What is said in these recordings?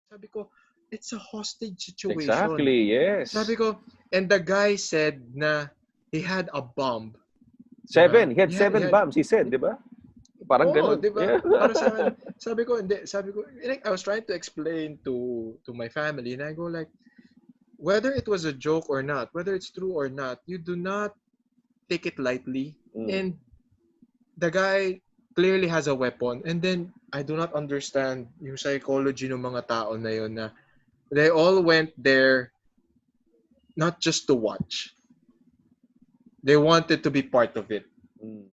Sabi ko, it's a hostage situation. Exactly, yes. Sabi ko, and the guy said na he had a bomb. Diba? Seven. He had He seven had, bombs, he said, di ba? Parang oh, ganun. di ba? Yeah. Para sa akin, sabi ko, like, I was trying to explain to my family, and I go like, whether it was a joke or not, whether it's true or not, you do not take it lightly. Mm. And the guy clearly has a weapon. And then, I do not understand yung psychology ng mga tao na yun na they all went there not just to watch. They wanted to be part of it. Mm.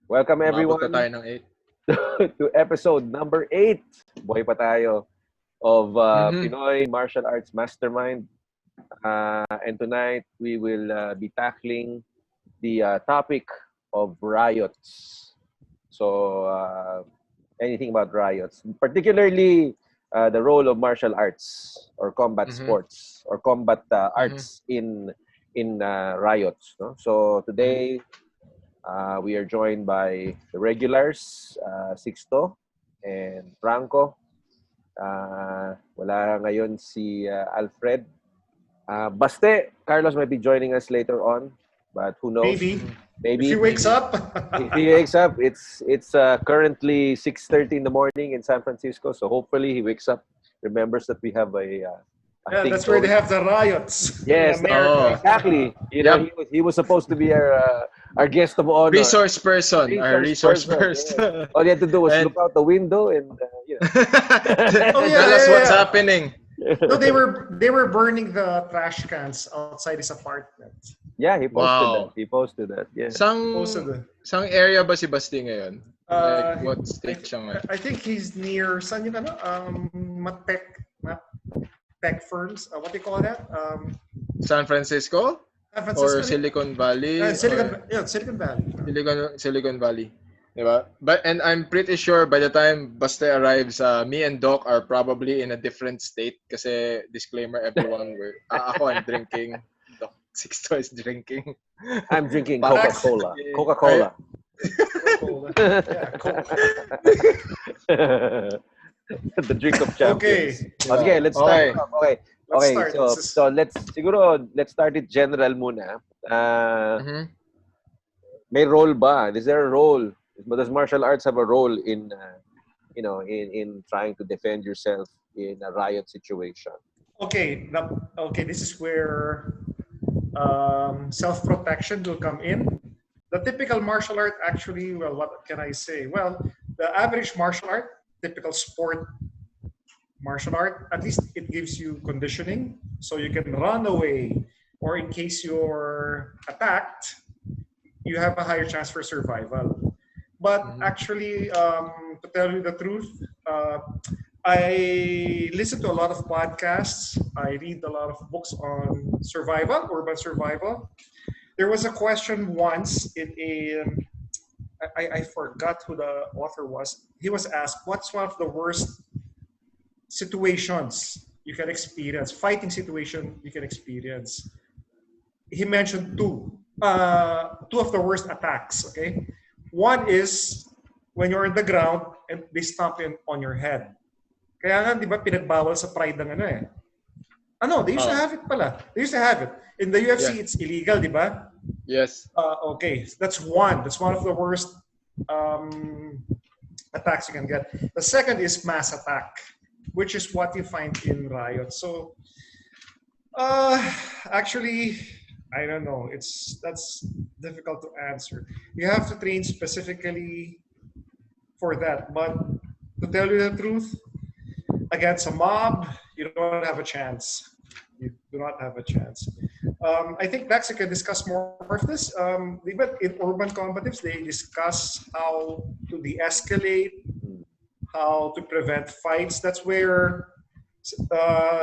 Welcome Umabot na tayo everyone ng 8. to episode number 8. Buhay pa tayo of Pinoy Martial Arts Mastermind. And tonight we will be tackling the topic of riots. So anything about riots, particularly the role of martial arts or combat sports or combat arts in riots. No? So today we are joined by the regulars, Sixto and Franco. Wala ngayon si Alfred. Baste, Carlos might be joining us later on, but who knows? Maybe. If he wakes up. If he wakes up, it's currently 6:30 in the morning in San Francisco. So hopefully he wakes up, remembers that we have a that's where they have the riots. Yes, exactly. You know, he was supposed to be our guest of honor. Resource person. Resource person. Yeah. All you had to do was look out the window and tell us what's happening. No, they were burning the trash cans outside his apartment. Yeah, he posted that. He posted that. Yeah. Sang area ba si Basti ngayon? Like what state siya ngayon? I think he's near tech firms. What do you call that? San Francisco? Or Silicon Valley? Silicon Valley. Silicon Valley. Diba? And I'm pretty sure by the time Basta arrives, me and Doc are probably in a different state kasi disclaimer everyone, ako I'm drinking. Doc Sixto is drinking. I'm drinking Coca-Cola. Coca-Cola. Yeah, Coke. The drink of champions. Okay, let's start. So let's start it general muna. May role ba? Is there a role? Does martial arts have a role in in trying to defend yourself in a riot situation? Okay, this is where self-protection will come in. The typical martial art, actually, well, what can I say? Well, the average martial art, typical sport martial art, at least it gives you conditioning, so you can run away, or in case you're attacked, you have a higher chance for survival. But actually, to tell you the truth, I listen to a lot of podcasts. I read a lot of books on survival, urban survival. There was a question once I forgot who the author was. He was asked, what's one of the worst situations you can experience, fighting situation you can experience? He mentioned two of the worst attacks, okay? One is when you're on the ground and they stomp on your head. Kaya nga, di ba, pinagbawal sa pride ng they used to have it pala. They used to have it. In the UFC, it's illegal, di ba? Yes. Okay, that's one. That's one of the worst attacks you can get. The second is mass attack, which is what you find in riots. So, actually, I don't know. That's difficult to answer. You have to train specifically for that. But to tell you the truth, against a mob, you don't have a chance. You do not have a chance. I think Max can discuss more of this. Even in urban combatives, they discuss how to de-escalate, how to prevent fights. That's where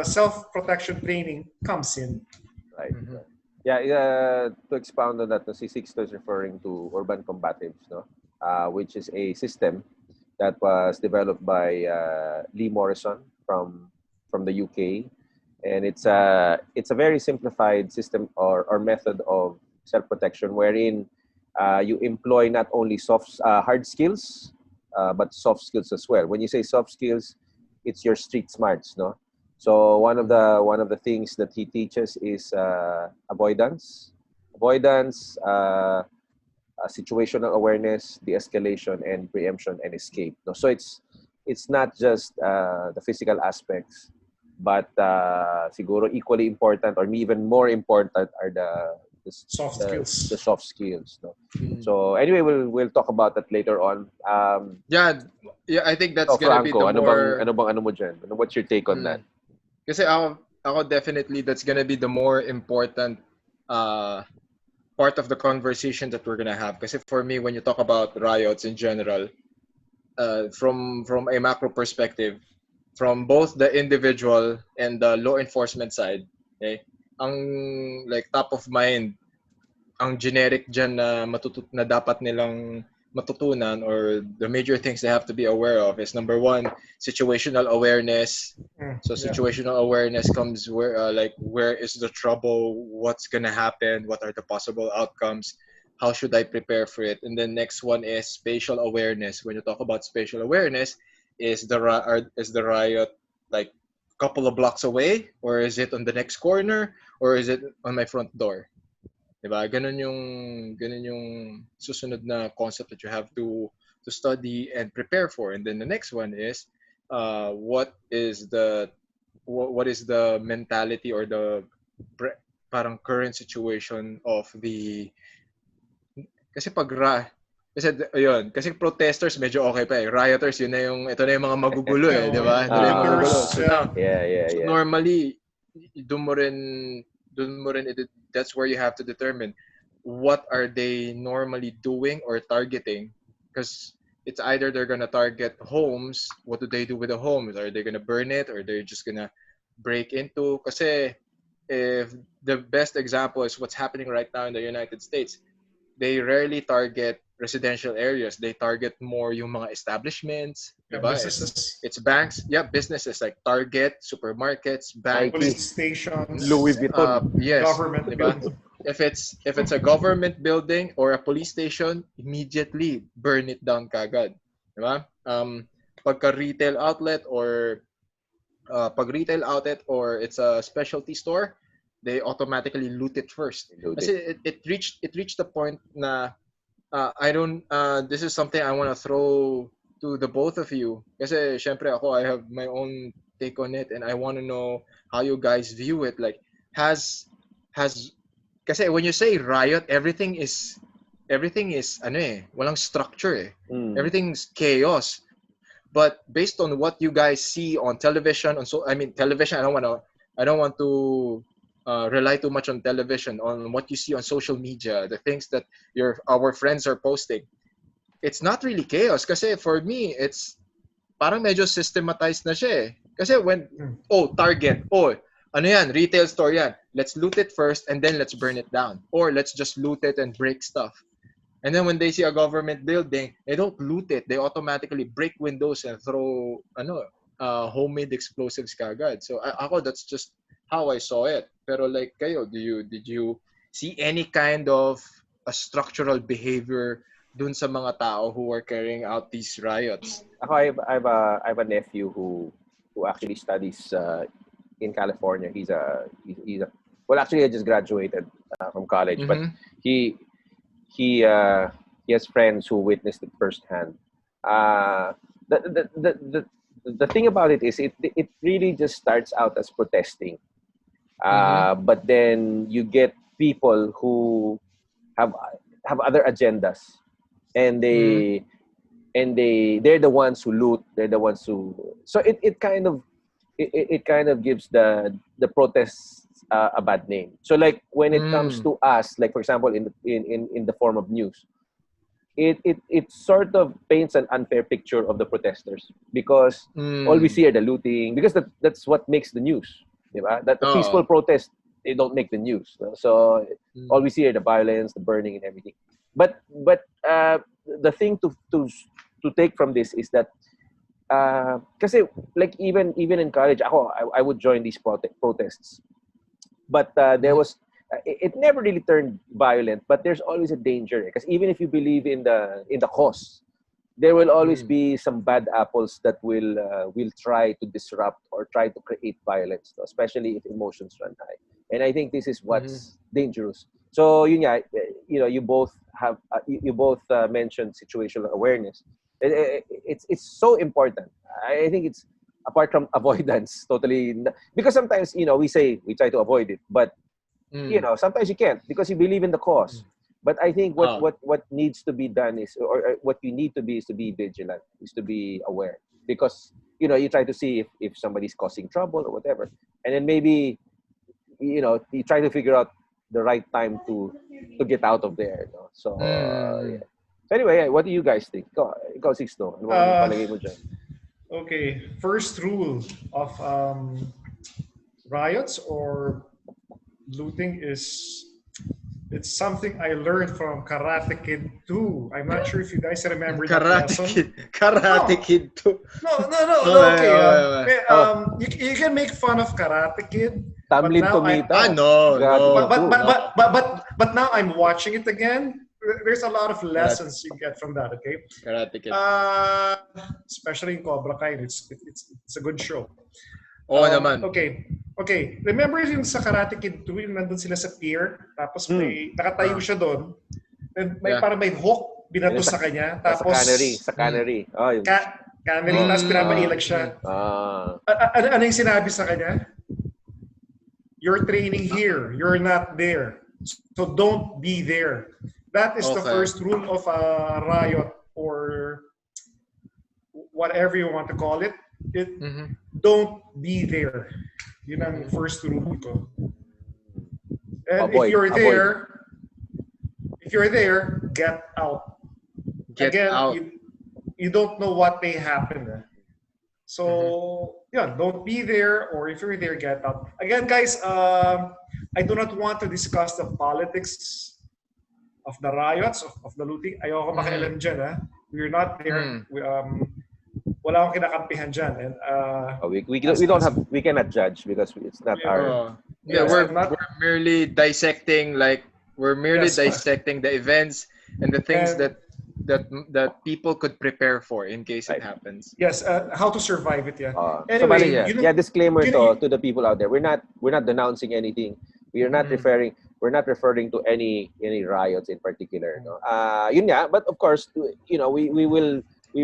self-protection training comes in. Right. Yeah, to expound on that, si Sixto is referring to urban combatives, no? Which is a system that was developed by Lee Morrison from the UK, and it's a very simplified system or method of self-protection wherein you employ not only hard skills but soft skills as well. When you say soft skills, it's your street smarts, no? So one of the things that he teaches is avoidance, situational awareness, de-escalation, and preemption and escape. No? So it's not just the physical aspects, but siguro equally important or even more important are the, Soft the skills. soft skills. No? So anyway, we'll talk about that later on. Yeah, yeah, I think that's So gonna be the Franco, more. ano mo dyan? What's your take on that? Kasi ako definitely that's gonna be the more important uh part of the conversation that we're gonna have. Kasi for me, when you talk about riots in general, from a macro perspective, from both the individual and the law enforcement side, okay, ang like top of mind, ang generic dyan na na dapat nilang matutunan, or the major things they have to be aware of, is number one, situational awareness. So Yeah. situational awareness comes where like where is the trouble, what's gonna happen, what are the possible outcomes, how should I prepare for it. And then next one is spatial awareness. When you talk about spatial awareness, is the riot like a couple of blocks away, or is it on the next corner, or is it on my front door? Diba? Ganun yung susunod na concept that you have to study and prepare for. And then the next one is what is the mentality or the parang current situation of the. Kasi kasi ayun, kasi protesters medyo okay pa eh. Rioters, ito na yung mga magugulo eh, di ba? Ito na yung magugulo. Looters. So Yeah. now, so Yeah. normally, doon mo rin, that's where you have to determine what are they normally doing or targeting. Because it's either they're gonna target homes, what do they do with the homes? Are they gonna burn it, or they're just gonna break into? Kasi if the best example is what's happening right now in the United States, they rarely target residential areas. They target more yung mga establishments, Yeah, diba? businesses, It's banks, yeah, businesses like Target, supermarkets, banks, Nike, police stations, Louis Vuitton. yes, government diba? buildings. If it's a government building or a police station, immediately burn it down kagad, diba? Pagka retail outlet or pag retail outlet or it's a specialty store, they automatically loot it first. Kasi it reached the point na I don't this is something I want to throw to the both of you. Kasi syempre ako, I have my own take on it, and I want to know how you guys view it. Like has kasi when you say riot, everything is ano eh, walang structure eh. Everything's chaos. But based on what you guys see on television, television, I don't want to rely too much on television, on what you see on social media, the things that our friends are posting. It's not really chaos. Kasi for me, it's parang medyo systematized na siya eh. Kasi Target, ano yan, retail store yan. Let's loot it first and then let's burn it down. Or let's just loot it and break stuff. And then when they see a government building, they don't loot it. They automatically break windows and throw homemade explosives kagad. So ako, that's just how I saw it. Pero like kayo, did you see any kind of a structural behavior dun sa mga tao who are carrying out these riots? Ako, I have a nephew who actually studies in California. He's a well, actually, I just graduated from college, but he has friends who witnessed it firsthand. The thing about it is it really just starts out as protesting, but then you get people who have other agendas, and they're the ones who loot. They're the ones who, so it kind of gives the protests a bad name. So like when it comes to us, like for example in the form of news, it sort of paints an unfair picture of the protesters, because all we see are the looting, because that's what makes the news, diba? That the peaceful protest, they don't make the news. So all we see are the violence, the burning, and everything. But the thing to take from this is that kasi like even in college, I would join these protests, but there was it never really turned violent, but there's always a danger, because even if you believe in the cause, there will always Mm. be some bad apples that will try to disrupt or try to create violence, no? Especially if emotions run high. And I think this is Mhm. what's dangerous. So yun nga, you both have you both mentioned situational awareness. It's so important. I think it's apart from avoidance, totally because sometimes we say we try to avoid it, but Mm. sometimes you can't because you believe in the Mm. cause. But I think what Ah. what what needs to be done is, or what you need to be, is to be vigilant, is to be aware, because you try to see if somebody's causing trouble or whatever, and then maybe you try to figure out the right time to get out of there. So Mm. yeah. So anyway, what do you guys think? Ikaw Sixto, ano bang Uh, palagay mo dyan? okay. First rule of riots or looting is it's something I learned from Karate Kid 2. I'm not sure if you guys remember that Karate lesson. Kid. Karate No, Kid too. no. Okay, Okay. okay, okay. Oh, You can make fun of Karate Kid, but Tamlin now Ah, Tomita. no, Karate but Kid no, but 2. but no. but but but, but now I'm watching it again. There's a lot of Karate, lessons you get from that. Okay. Karate Kid. Uh, Especially in Cobra Kai, it's a good show. Oo naman. Okay. Remember yung sa Karate Kid 2, yung nandun sila sa pier, tapos Mm. may nakatayo Ah, siya doon, and may yeah. parang may hook binato Ayun, sa kanya, sa cannery. tapos Sa Mm. cannery. Oh, yung, cannery, oh, tapos Mm, pinapailag mm. siya. ah. Ano yung sinabi sa kanya? You're training here. You're not there. So don't be there. That is the Okay. first rule of a riot or whatever you want to call it. Mhm. Don't be there. Yun ang Mhm. first rule ko. And Avoid. if you're there, get out. Get Again, out. you don't know what may happen. Mhm. So yeah, don't be there, or if you're there, get out. Again, guys, I do not want to discuss the politics of the riots, of the looting. Ayoko Mhm. makialam dyan, ha? We're not there. Mm. Wala akong kinakampihan dyan. And We cannot judge because it's not our. Oh. Yeah, yes, Yeah. I'm not. we're merely dissecting Yes, the events and the things and that people could prepare for in case it Right. happens. yes, how to survive it. Yeah. So bali Anyway, niya. Yeah, disclaimer you to the people out there. We're not denouncing anything. We are not Mm. referring to any riots in particular, no. Yun nga, but of course, we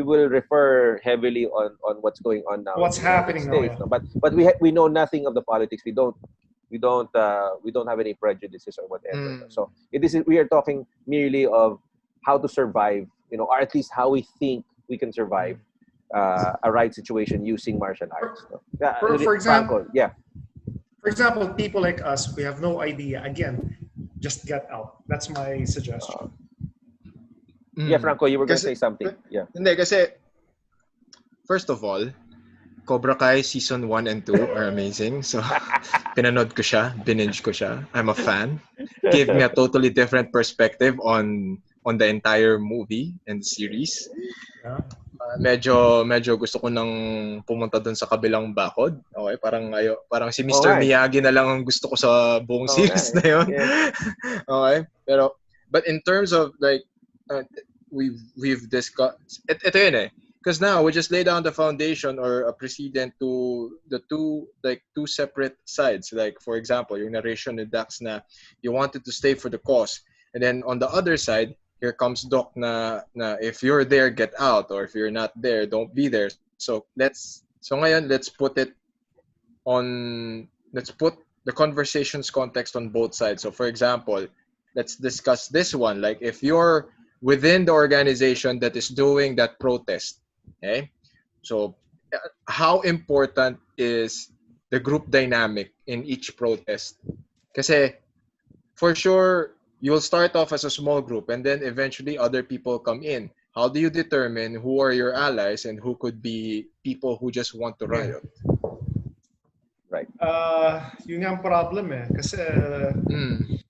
will refer heavily on what's going on now in what's the United happening now? States, Yeah. no? But we know nothing of the politics. We don't have any prejudices or whatever, no? Mm. So we are talking merely of how to survive, or at least how we think we can survive a right situation using martial arts. No? For example, Franco, yeah. people like us, we have no idea. Again, just get out. That's my suggestion. Yeah, Mm. Franco, you were gonna Kasi say something. Yeah. hindi kasi first of all, Cobra Kai season 1 and 2 are amazing. So pinanood ko siya, binge ko siya. I'm a fan. Gave me a totally different perspective on the entire movie and series. Yeah. Medyo gusto ko nang pumunta doon sa kabilang bakod. Okay, parang si Mr. Okay. Miyagi na lang ang gusto ko sa buong series na 'yon. Yeah. Okay, but in terms of we've discussed ito yun eh. Because now we just lay down the foundation or a precedent to the two separate sides. Like for example, yung narration ni Dax na you wanted to stay for the cause, and then on the other side, here comes Doc na if you're there, get out, or if you're not there, don't be there. So ngayon let's put the conversation's context on both sides. So for example, let's discuss this one. Like if you're within the organization that is doing that protest, okay? So how important is the group dynamic in each protest? Kasi for sure, you'll start off as a small group and then eventually other people come in. How do you determine who are your allies and who could be people who just want to Okay. riot? Right. Yun nga ang problem eh. Kasi Mm.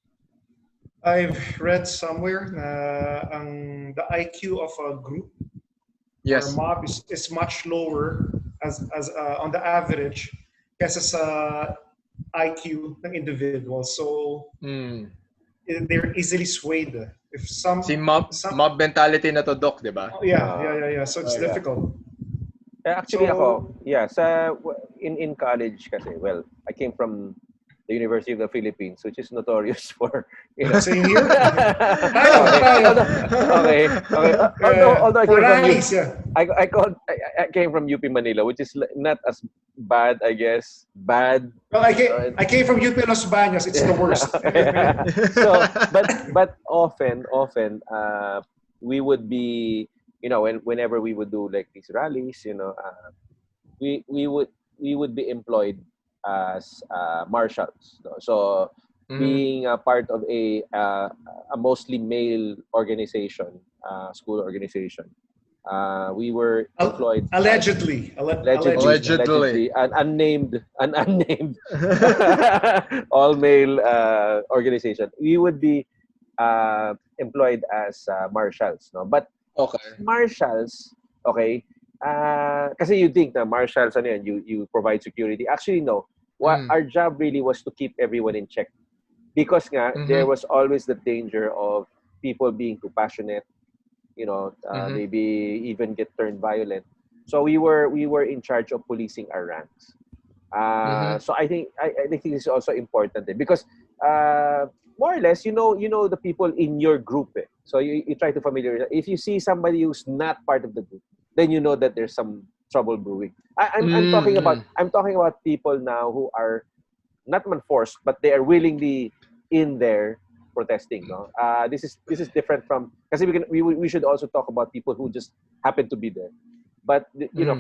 I've read somewhere na the IQ of a group or a Yes. mob is much lower as on the average kesa sa IQ ng individual. So Mm. they're easily swayed. If Si some mob mentality na to, Doc, di ba? yeah. So it's Yeah. difficult. Actually ako, So in college kasi, well, I came from the University of the Philippines, which is notorious for, same here. Tayo, okay, tayo. okay. Although I For came from rallies, yeah. I came from UP Manila, which is not as bad, I guess. Bad. Well, I came from UP Los Baños. It's the worst. So, but often, we would be, whenever we would do like these rallies, we we would we would be employed as marshals. No? So, being a part of a mostly male organization, school organization, we were employed as Allegedly. Allegedly. an unnamed all male organization. We would be employed as marshals, no? But Okay. marshals, okay, kasi you think na marshals, ano yan, you provide security. Actually, no. What our job really was to keep everyone in check. Because nga, there was always the danger of people being too passionate, maybe even get turned violent. So we were in charge of policing our ranks. So I think this is also important because more or less you know the people in your group. So you try to familiarize. If you see somebody who's not part of the group, then you know that there's some trouble brewing. I'm talking about people now who are not man forced, but they are willingly in there protesting. No, this is different from because we should also talk about people who just happen to be there. But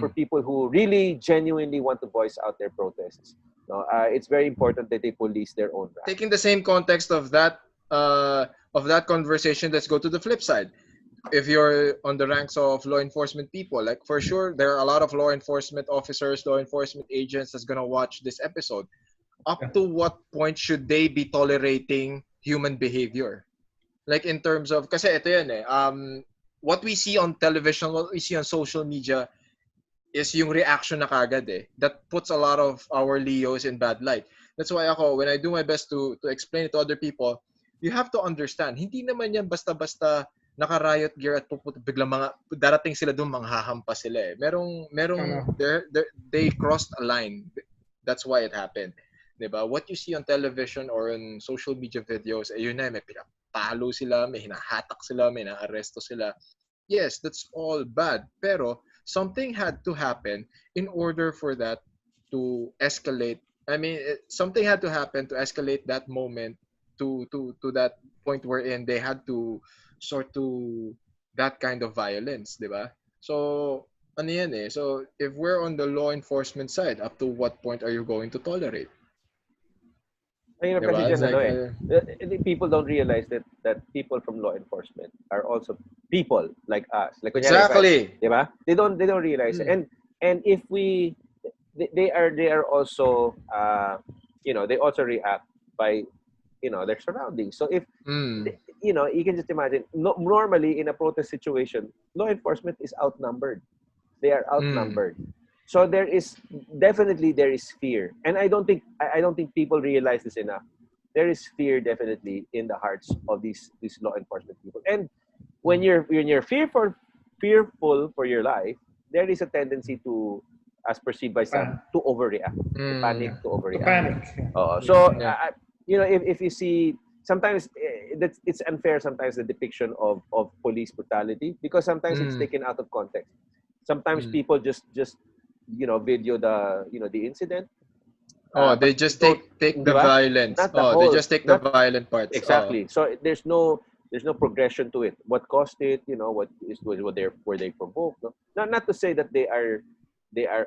for people who really genuinely want to voice out their protests, no, it's very important that they police their own ranks. Taking the same context of that conversation, let's go to the flip side. If you're on the ranks of law enforcement people, like for sure there are a lot of law enforcement officers, law enforcement agents that's gonna watch this episode. Up to what point should they be tolerating human behavior? Like in terms of, kasi ito yan what we see on television, what we see on social media is yung reaction na kagad That puts a lot of our Leos in bad light. That's why ako, when I do my best to explain it to other people, you have to understand, hindi naman yan basta-basta naka-riot gear at biglang darating sila doon, manghahampas sila Merong, they crossed a line. That's why it happened. Diba? What you see on television or on social media videos, yun na, may pinapalo sila, may hinahatak sila, may naaresto sila. Yes, that's all bad. Pero something had to happen in order for that to escalate. I mean, something had to happen to escalate that moment to that point wherein they had to sort to that kind of violence, di ba? So, ano yan So, if we're on the law enforcement side, up to what point are you going to tolerate? Ayun kasi dyan, people don't realize that people from law enforcement are also people like us. Like exactly. Di ba? They don't realize it. And if they are also they also react by their surroundings. So if you can just imagine normally in a protest situation, law enforcement is outnumbered. They are outnumbered. So there is fear, and I don't think people realize this enough. There is fear definitely in the hearts of these law enforcement people, and when you're fearful for your life, there is a tendency to, as perceived by some, to overreact, to panic, to overreact. If you see, sometimes it's unfair. Sometimes the depiction of police brutality, because sometimes it's taken out of context. Sometimes people just video the incident. They just take the violence. They just take the violent parts. Exactly. So there's no progression to it. What caused it? What were they provoked? No? Not to say that they are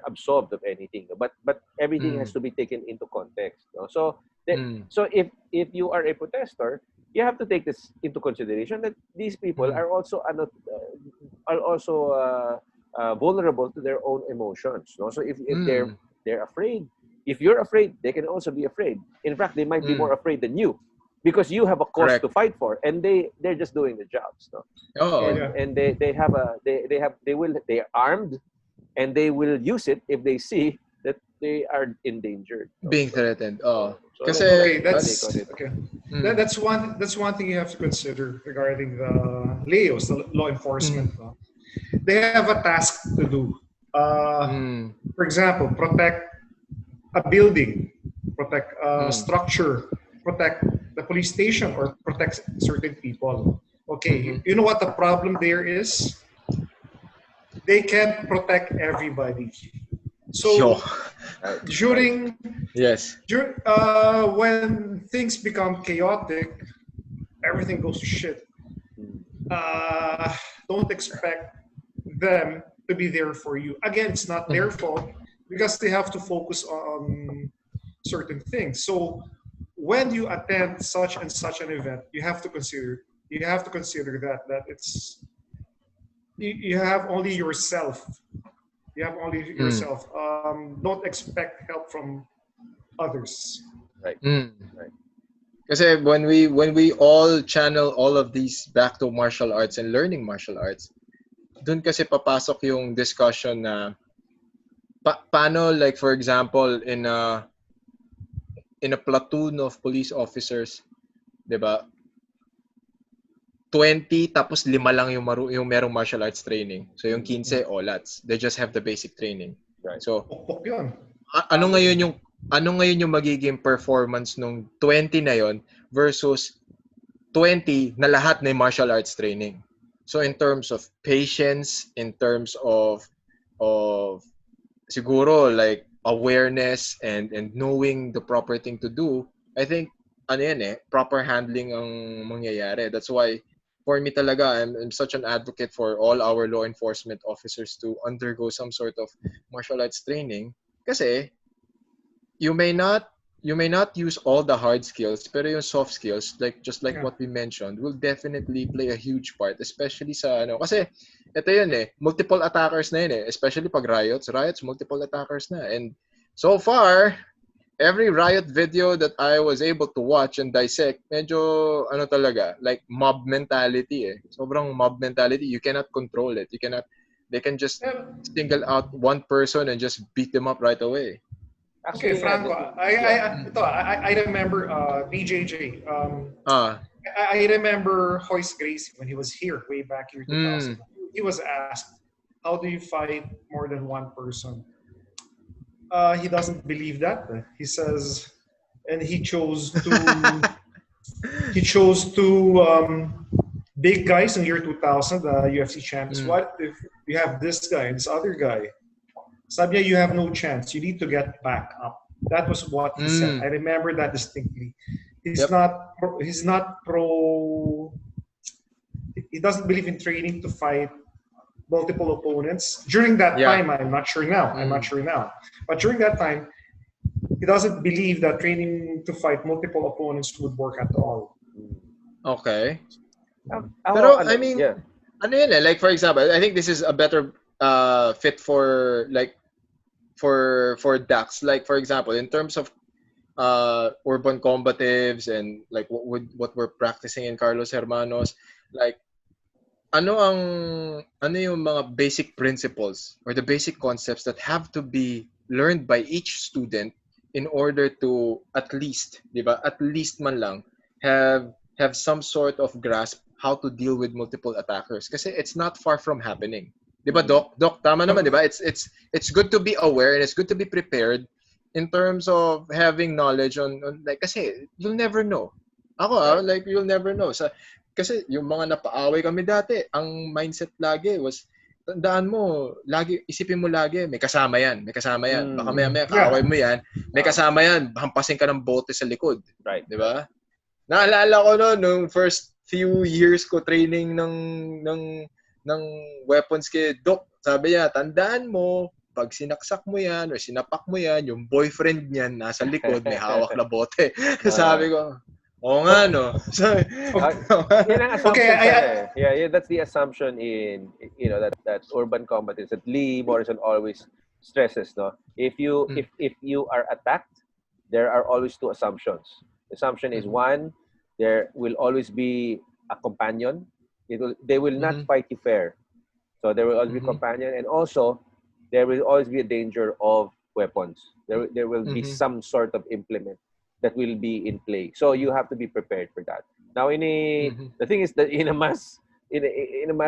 absolved of anything, but everything has to be taken into context. No? So if you are a protester, you have to take this into consideration that these people are also vulnerable to their own emotions. No? So if they're afraid, if you're afraid, they can also be afraid. In fact, they might be more afraid than you, because you have a cause to fight for, and they're just doing the jobs. No? And they are armed, and they will use it if they see that they are endangered. Being threatened. Oh. So Kasi, Okay, they cut it. okay. mm, That's one thing you have to consider regarding the LEOs, the law enforcement. mm, No? They have a task to do. mm, For example, protect a building, protect a mm, structure, protect the police station, or protect certain people. Okay, mhm. you know what the problem there is? They can't protect everybody. Yo. So Right, right. during Yes. when things become chaotic, everything goes to shit. Mm. uh, don't expect them to be there for you. Again, it's not their Mhm. fault because they have to focus on certain things. So when you attend such and such an event, you have to consider that it's you have only yourself. You have only Mm, yourself. Don't expect help from others. Right, mm. right. Kasi when we all channel all of these back to martial arts and learning martial arts, dun kasi papasok yung discussion na paano, like for example in a platoon of police officers, 'di ba? 20 tapos lima lang yung merong martial arts training. So yung Mm. 15 olats. They just have the basic training. Right. So Pokpok yun. ano Pagod ngayon yun. yung magiging performance nung 20 na yon versus 20 na lahat na martial arts training. So in terms of patience, in terms of siguro like awareness and knowing the proper thing to do, I think ano yan proper handling ang mangyayari. That's why for me talaga, I'm such an advocate for all our law enforcement officers to undergo some sort of martial arts training kasi you may not use all the hard skills, pero yung soft skills, like just like Yeah. what we mentioned, will definitely play a huge part, especially sa ano kasi ito yun multiple attackers na yun especially pag riots multiple attackers na, and so far every riot video that I was able to watch and dissect, medyo ano talaga, like mob mentality sobrang mob mentality, you cannot control it, they can just Yeah. single out one person and just beat them up right away. Okay, Actually, yeah, Franco, yeah. I remember BJJ. Ah. I remember Hoist Gracie when he was here way back year 2000. Mm. He was asked, "How do you fight more than one person?" He doesn't believe that. He says, and he chose two big guys in year 2000, UFC champions. Mm. What if you have this guy and this other guy? Sabi niya, you have no chance. You need to get back up. That was what he said. I Mm. remember that distinctly. He's Yep. not. He's not pro. He doesn't believe in training to fight multiple opponents. During that Yeah. time, I'm not sure now. Mm. But during that time, he doesn't believe that training to fight multiple opponents would work at all. Okay. Ako, Pero ano, I mean, yeah. ano yun like for example, I think this is a better fit for like for Dax. Like for example, in terms of urban combatives and like what we're practicing in Carlos Hermanos, like ano yung mga basic principles or the basic concepts that have to be learned by each student in order to at least, 'di ba? At least man lang have some sort of grasp how to deal with multiple attackers kasi it's not far from happening. 'Di ba, Doc? Doc, tama naman, 'di ba? It's good to be aware and it's good to be prepared in terms of having knowledge on like kasi you'll never know. Ako like you'll never know. Kasi yung mga napaaway kami dati, ang mindset lagi was, tandaan mo, lagi, isipin mo lagi, may kasama yan, may kasama yan. Baka maya kaaway Yeah. mo yan, may kasama yan, hampasin ka ng bote sa likod. Right. Di ba? Naalala ko no, nung first few years ko training ng weapons kay Doc, sabi niya, tandaan mo, pag sinaksak mo yan o sinapak mo yan, yung boyfriend niyan nasa likod, may hawak na bote. Sabi ko, oo nga, no? Yan ang assumption Okay, yeah, that's the assumption in, that urban combatives that Lee Morrison always stresses, no? If you are attacked, there are always two assumptions. The assumption is one, there will always be a companion. They will not fight you fair. So there will always be a companion, and also there will always be a danger of weapons. There will be some sort of implement that will be in play. So you have to be prepared for that. Now, the thing is that in a mass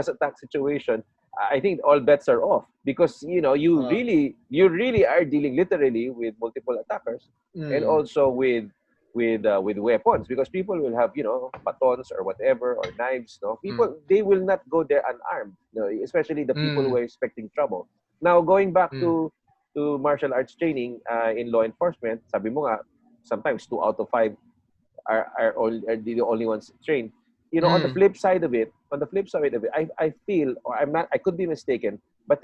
attack situation, I think all bets are off because you really are dealing literally with multiple attackers and also with weapons, because people will have batons or whatever, or knives. People, they will not go there unarmed, especially the people who are expecting trouble. Now, going back to martial arts training in law enforcement, sabi mo nga, sometimes 2 out of 5 are the only ones trained. On the flip side of it, I feel, or I could be mistaken, but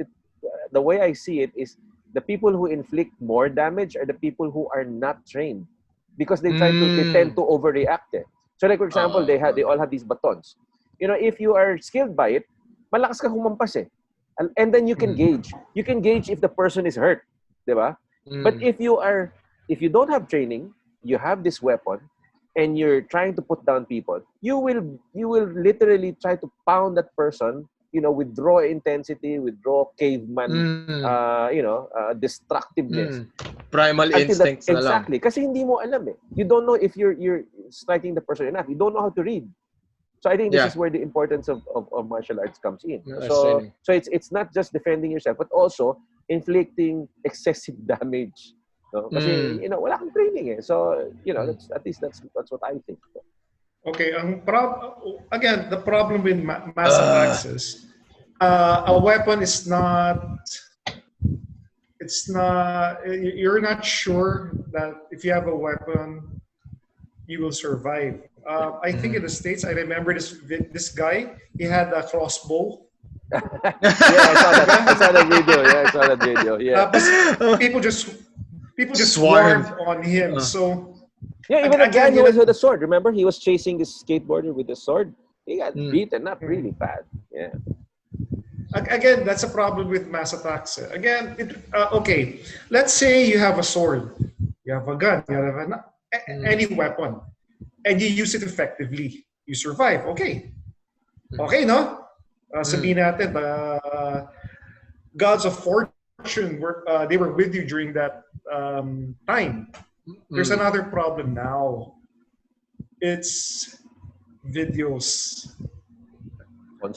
the way I see it is the people who inflict more damage are the people who are not trained, because they tend to overreact. So, like for example, they all have these batons. If you are skilled by it, malakas ka humampas and then you can gauge. You can gauge if the person is hurt, diba? But if you don't have training, you have this weapon, and you're trying to put down people, you will literally try to pound that person, with raw intensity, with raw caveman, destructiveness. Primal Until that, instincts na lang. exactly. Kasi hindi mo alam You don't know if you're striking the person enough. You don't know how to read. So I think this is where the importance of martial arts comes in. So it's not just defending yourself, but also inflicting excessive damage. Kasi wala kang training So that's at least that's what I think. Okay, again, the problem with mass attacks is a weapon is not. It's not. You're not sure that if you have a weapon, you will survive. I think in the States, I remember this guy. He had a crossbow. I saw that video. Yeah, I saw that video. Yeah. People just swarmed on him. So even the guy who was with the sword. Remember, he was chasing this skateboarder with the sword. He got beaten up really bad. Yeah. Again, that's a problem with mass attacks. Again, okay. Let's say you have a sword, you have a gun, you have any weapon, and you use it effectively. You survive. Okay, no? Sabihin natin, gods of fortune they were with you during that time. There's another problem now. It's videos. You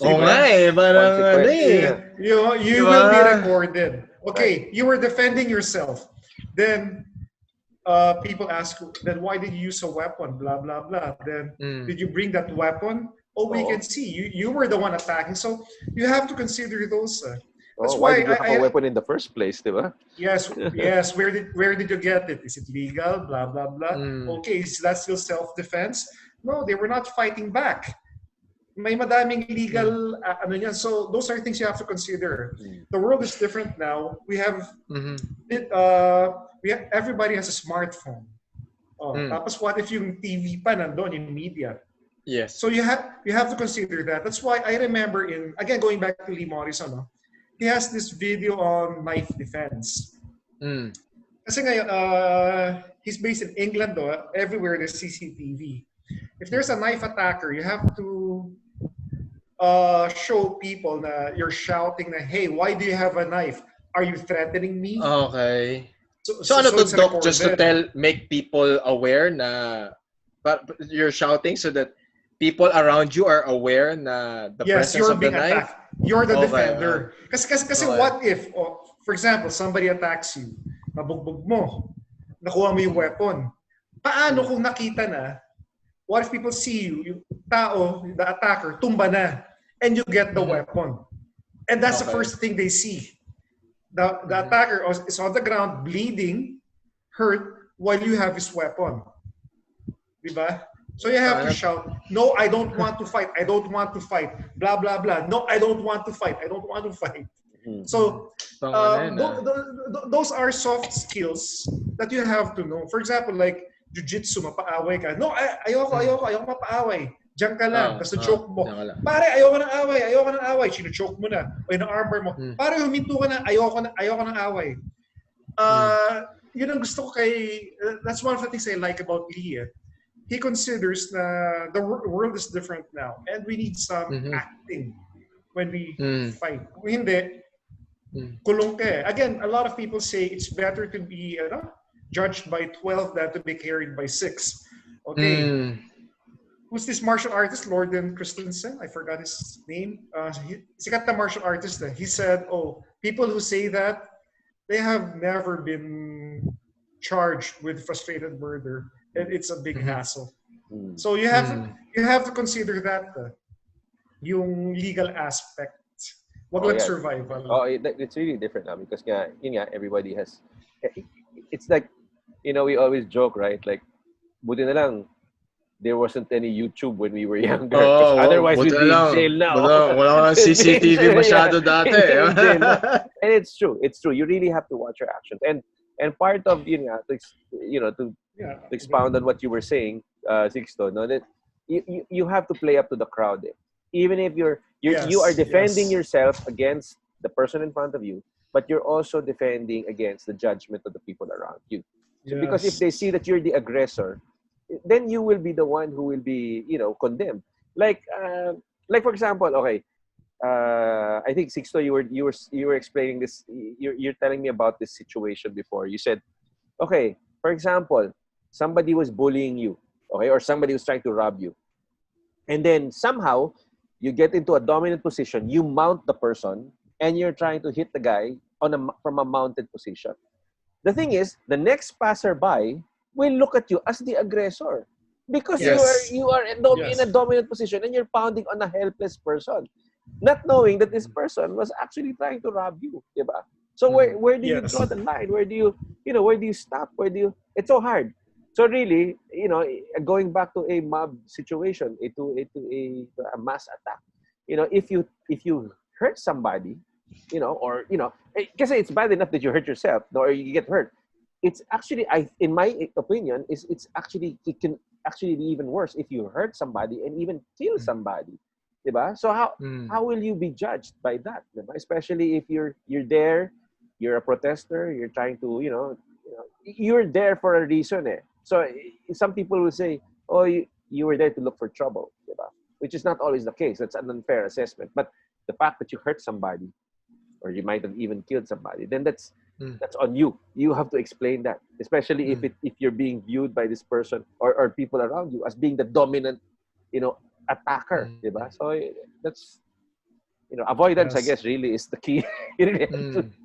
will be recorded. Okay, you were defending yourself. Then people ask, then why did you use a weapon? Blah, blah, blah. Then did you bring that weapon? We can see. You were the one attacking. So you have to consider those. That's why did you have a weapon in the first place, diba? Yes. Where did you get it? Is it legal? Blah, blah, blah. Okay, is that still self-defense? No, they were not fighting back. May madaming legal so those are things you have to consider. The world is different now. We have everybody has a smartphone. Tapos what if yung TV pa nandun, yung media? Yes. So you have to consider that. That's why I remember again going back to Lee Morrison, he has this video on knife defense. Kasi ngayon, he's based in England everywhere there's CCTV. If there's a knife attacker, you have to show people that you're shouting that, hey, why do you have a knife? Are you threatening me? Okay. So ano to, Doc? Just to make people aware na you're shouting so that people around you are aware na the presence of the knife? Attacked. You're the defender. Kasi what if, for example, somebody attacks you, nabugbog mo, nakuha mo yung weapon. Paano kung nakita na, what if people see you, yung tao, the attacker, tumba na, and you get the weapon? And that's the first thing they see. The attacker is on the ground, bleeding, hurt, while you have his weapon. Diba? So you have to shout, no, I don't want to fight. I don't want to fight. Blah, blah, blah. No, I don't want to fight. I don't want to fight. So those are soft skills that you have to know. For example, like jiu-jitsu, mapaaway ka. No, ayoko mapaaway. Diyan ka lang. Tapos choke mo. Pare, ayoko ng away. Sino-choke mo na. O ina-armor mo. Pare, huminto ka na. Ayoko ng away. Yun ang gusto ko that's one of the things I like about Lee. He considers the world is different now and we need some acting when we fight. Kung hindi, kulong ka eh. Again, a lot of people say it's better to be judged by 12 than to be carried by 6. Okay. Mm. Who's this martial artist? Lorden Christensen? I forgot his name. Sikat na martial artist. He said, "Oh, people who say that they have never been charged with frustrated murder, and it's a big hassle." So you have to consider that yung legal aspect. Wag lang survival. Oh, it's really different now because everybody has. It's like, we always joke, right? Like, buti na lang there wasn't any YouTube when we were younger. Oh, otherwise, we'd be in jail now. Wala kang CCTV masyado dati. And it's true. It's true. You really have to watch your actions. And part of to expound on what you were saying, Sixto, no, that you have to play up to the crowd. Even if you are defending yourself against the person in front of you, but you're also defending against the judgment of the people around you. So because if they see that you're the aggressor, then you will be the one who will be, condemned. Like for example, okay, I think Sixto, you were explaining this. You're telling me about this situation before. You said, okay, for example, somebody was bullying you, okay, or somebody was trying to rob you, and then somehow you get into a dominant position. You mount the person, and you're trying to hit the guy from a mounted position. The thing is, the next passerby will look at you as the aggressor because you are in a dominant position and you're pounding on a helpless person, not knowing that this person was actually trying to rob you, diba? So where do you draw the line? Where do you stop? It's so hard. So really, going back to a mob situation, to a mass attack, if you hurt somebody, because it's bad enough that you hurt yourself or you get hurt. It's actually, in my opinion, it can actually be even worse if you hurt somebody and even kill somebody, diba? So how will you be judged by that, diba? Especially if you're there, you're a protester, you're trying to, you're there for a reason, eh. So some people will say, oh, you were there to look for trouble, diba? Which is not always the case. That's an unfair assessment. But the fact that you hurt somebody, or you might have even killed somebody, then that's on you. You have to explain that, especially if you're being viewed by this person or people around you as being the dominant, attacker, diba? So that's, avoidance, I guess, really is the key.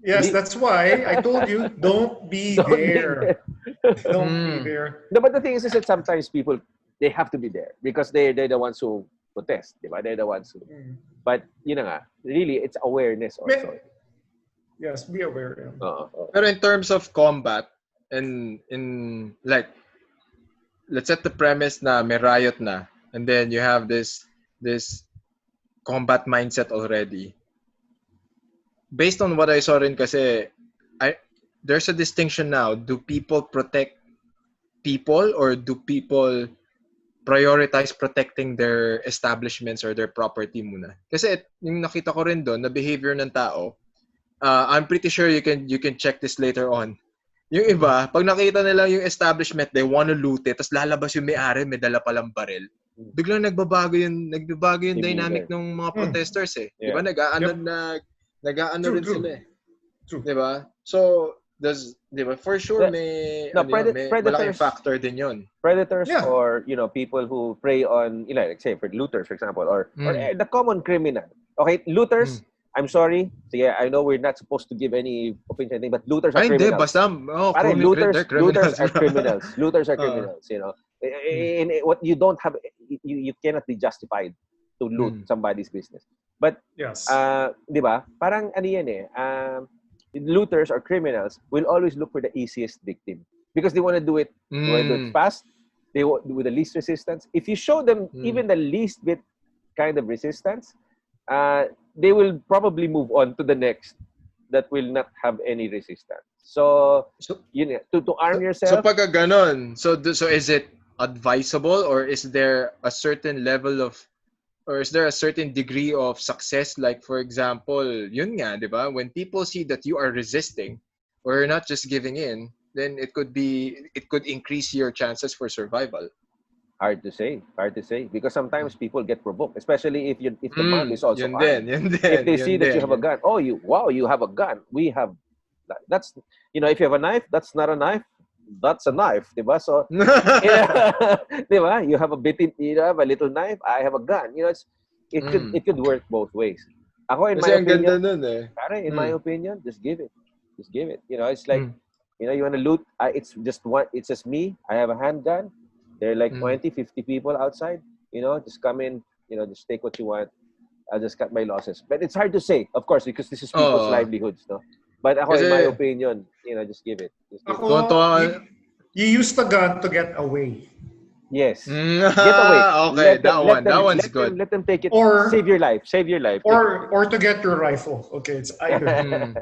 Yes, that's why I told you, don't be there. Don't be there. No, but the thing is that sometimes people, they have to be there because they're the ones who protest, diba? They're the ones who. But really, it's awareness also. Yes, be aware. But in terms of combat, and in like, let's set the premise na may riot na, and then you have this combat mindset already. Based on what I saw rin kasi, there's a distinction now. Do people protect people or do people prioritize protecting their establishments or their property muna? Kasi yung nakita ko rin doon na behavior ng tao, I'm pretty sure you can check this later on. Yung iba, pag nakita nila yung establishment, they want to loot it, tapos lalabas yung may-ari, may dala palang baril. Biglang nagbabago yung dynamic ng mga protesters eh. Yeah. Di ba? Nag-aano rin True. sila eh. True. Di ba? So, di ba? For sure, may malaking factor din yun. Predators or, people who prey on, like say, for looters, for example, or the common criminal. Okay, looters, I'm sorry. Sige, I know we're not supposed to give any opinion, but looters are criminals. Looters are criminals. Looters are criminals, In what you don't have, you cannot be justified to loot somebody's business. But, di ba? Parang ano yan eh. Looters or criminals will always look for the easiest victim because they want to do it. They want to do it fast. They want with the least resistance. If you show them even the least bit kind of resistance, they will probably move on to the next that will not have any resistance. So to arm yourself. So pag ganon, so is it advisable or is there a certain level of, or is there a certain degree of success? Like for example, yun nga, di ba? When people see that you are resisting or you're not just giving in, then it could increase your chances for survival. Hard to say. Because sometimes people get provoked, especially if the mob is also armed. If they see that you have a gun, you have a gun. We have that's if you have a knife, that's not a knife. That's a knife, diba? So, diba? You have you have a little knife. I have a gun. It could work both ways. Ako, in Kasi my ang ganda opinion, nun eh. in my opinion, just give it. It's like, you want to loot. It's just one. It's just me. I have a handgun. There are like 20, 50 people outside. Just come in. Just take what you want. I'll just cut my losses. But it's hard to say, of course, because this is people's livelihoods, no? But ako, in my opinion, just give it. Ako, you use the gun to get away. Yes. Get away. Okay, that one's good. Let them take it. Or save your life. Or to get your rifle. Okay, it's either.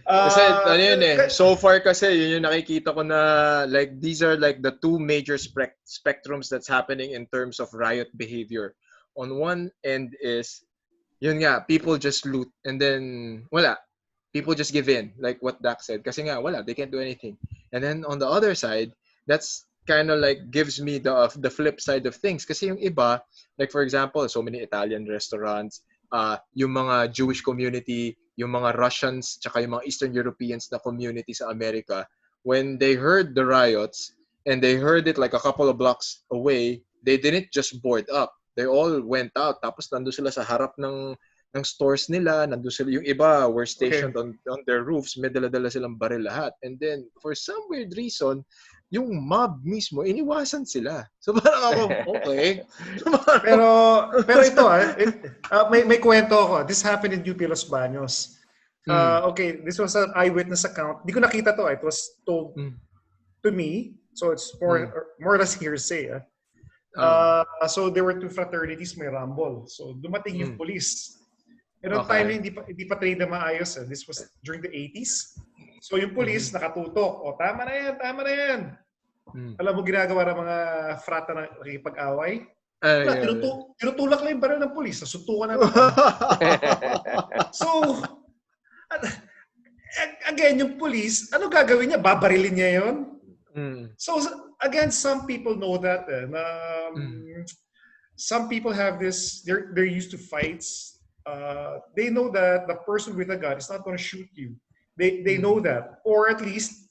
Kasi ano yun eh, so far kasi yun yung nakikita ko na like these are like the two major spectrums that's happening in terms of riot behavior. On one end is yun nga, people just loot and then wala. People just give in, like what Dak said. Kasi nga wala, they can't do anything. And then on the other side, that's kind of like gives me the flip side of things. Kasi yung iba, like for example, so many Italian restaurants, yung mga Jewish community, yung mga Russians, tsaka yung mga Eastern Europeans na community sa America, when they heard the riots and they heard it like a couple of blocks away, they didn't just board up. They all went out. Tapos nandun sila sa harap ng stores nila. Nandun sila, yung iba were stationed on their roofs. May dala-dala silang baril lahat. And then, for some weird reason, yung mob mismo, iniwasan sila. So parang ako, okay. pero ito may kwento ako. This happened in UP Los Baños. Okay, this was an eyewitness account. Di ko nakita to. It was told to me. So it's more or less hearsay. So there were two fraternities, may rumble. So dumating yung police. Pero time hindi pa trained na maayos. This was during the 80s. So yung police nakatutok. Tama na yan. Alam mo ginagawa ng mga frata na nakikipag-away? Tinutulak lang yung baril ng police. Nasuntukan na. So, again, yung police, ano gagawin niya? Babarilin niya yun? So, again, some people know that. Some people have this, they're used to fights. They know that the person with a gun is not going to shoot you. They know that. Or at least,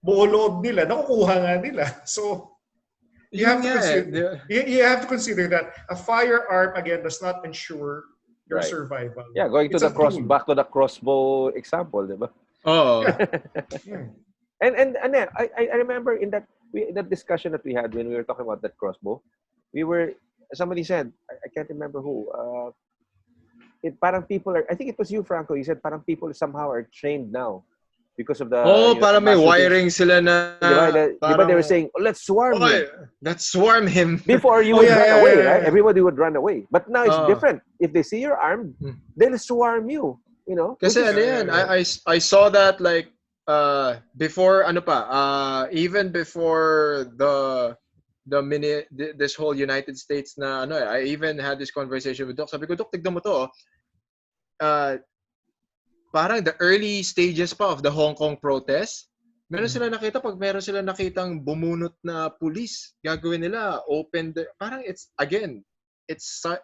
buo loob nila, nakukuha nga nila. So, you have to consider that a firearm, again, does not ensure your survival. Yeah, going to back to the crossbow example, di ba? Oh. And I remember in that discussion that we had when we were talking about that crossbow, somebody said, I can't remember who, parang people are, I think it was you, Franco, you said parang people somehow are trained now because of the parang may wiring sila na diba they were saying, let's swarm him. Let's swarm him. Before you would run away, right? Everybody would run away. But now it's different. If they see you're armed, they'll swarm you. Kasi ano yan, I saw that like before even before this whole United States na I even had this conversation with Doc. Sabi ko, Doc, tignan mo to. Parang the early stages pa of the Hong Kong protest, meron sila nakita, pag meron sila nakitang bumunot na police, gagawin nila, parang it's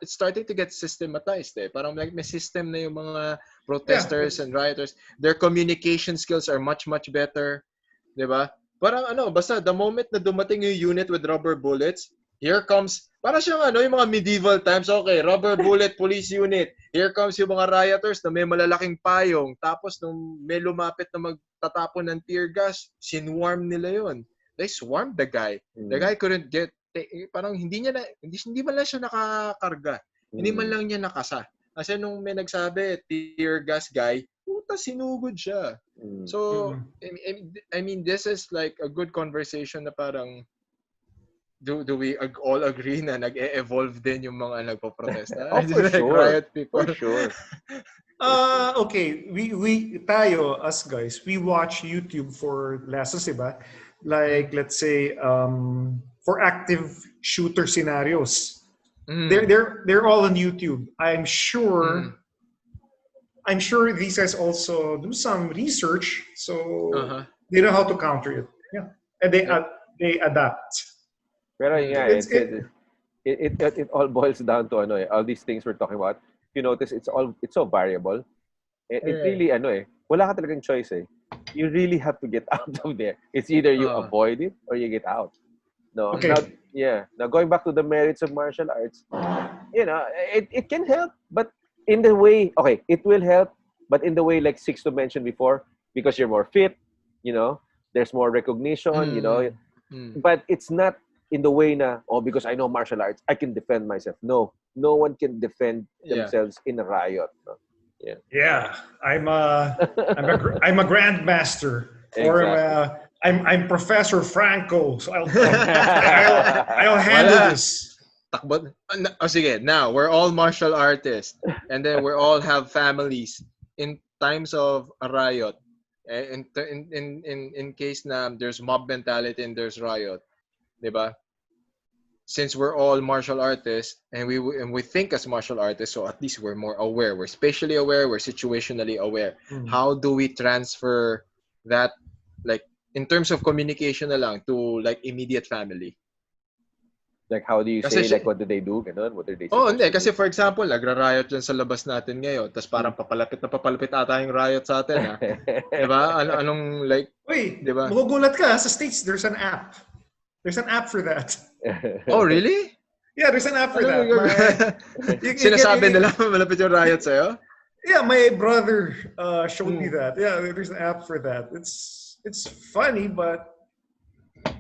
starting to get systematized Parang like may system na yung mga protesters and rioters. Their communication skills are much, much better. Diba? Parang basta the moment na dumating yung unit with rubber bullets, here comes, parang siyang yung mga medieval times, okay, rubber bullet police unit. Here comes yung mga rioters na may malalaking payong. Tapos nung may lumapit na magtatapon ng tear gas, sinwarm nila yon. They swarmed the guy. The guy couldn't get, parang hindi man lang siya nakakarga. Hindi man lang niya nakasa. Kasi nung may nagsabi, tear gas guy, puta, sinugod siya. So, I mean, this is like a good conversation na parang, do we all agree na nag-evolve din yung mga nagpo-protesta? For sure. Riot people. For sure. Okay, we us guys, we watch YouTube for lessons, diba? Like, let's say, for active shooter scenarios. They're all on YouTube. I'm sure these guys also do some research, so they know how to counter it. Yeah, and they adapt. Pero Mm. yeah, It's it. it all boils down to all these things we're talking about. If you notice, it's so variable. It Yeah. really wala ka talagang choice eh. You really have to get out of there. It's either you Uh, avoid it or you get out. No, Okay. now yeah. Now going back to the merits of martial arts, it can help, but in the way, okay, it will help, but in the way like Sixto mentioned before, because you're more fit, there's more recognition, mm, mm. but it's not in the way na, oh, because I know martial arts, I can defend myself. No, no one can defend Yeah. themselves in a riot. No? Yeah. Yeah, I'm a grandmaster, or Exactly. I'm Professor Franco. So I'll handle Wala. this. Takbo. Oh, sige. Now, we're all martial artists. And then we all have families. In times of a riot, in case na there's mob mentality and there's riot, di ba? Since we're all martial artists and we think as martial artists, so at least we're more aware. We're spatially aware. We're situationally aware. Hmm. How do we transfer that, like, in terms of communication na lang to like immediate family? Like, how do you Kasi say, like, what do they do? Ganun? What are they oh, supposed hindi. to Kasi do? for example, nagra-riot dyan sa labas natin ngayon. Tapos Hmm. parang papalapit na papalapit ata yung riot sa atin, ha? Di ba? Anong, like, di Wait, ba? magugulat ka. Sa States, there's an app. There's an app for that. Oh, really? Yeah, there's an app for Anong that. You sinasabi can, nila malapit yung riot sa'yo? yeah, my brother showed me Hmm. that. Yeah, there's an app for that. It's funny, but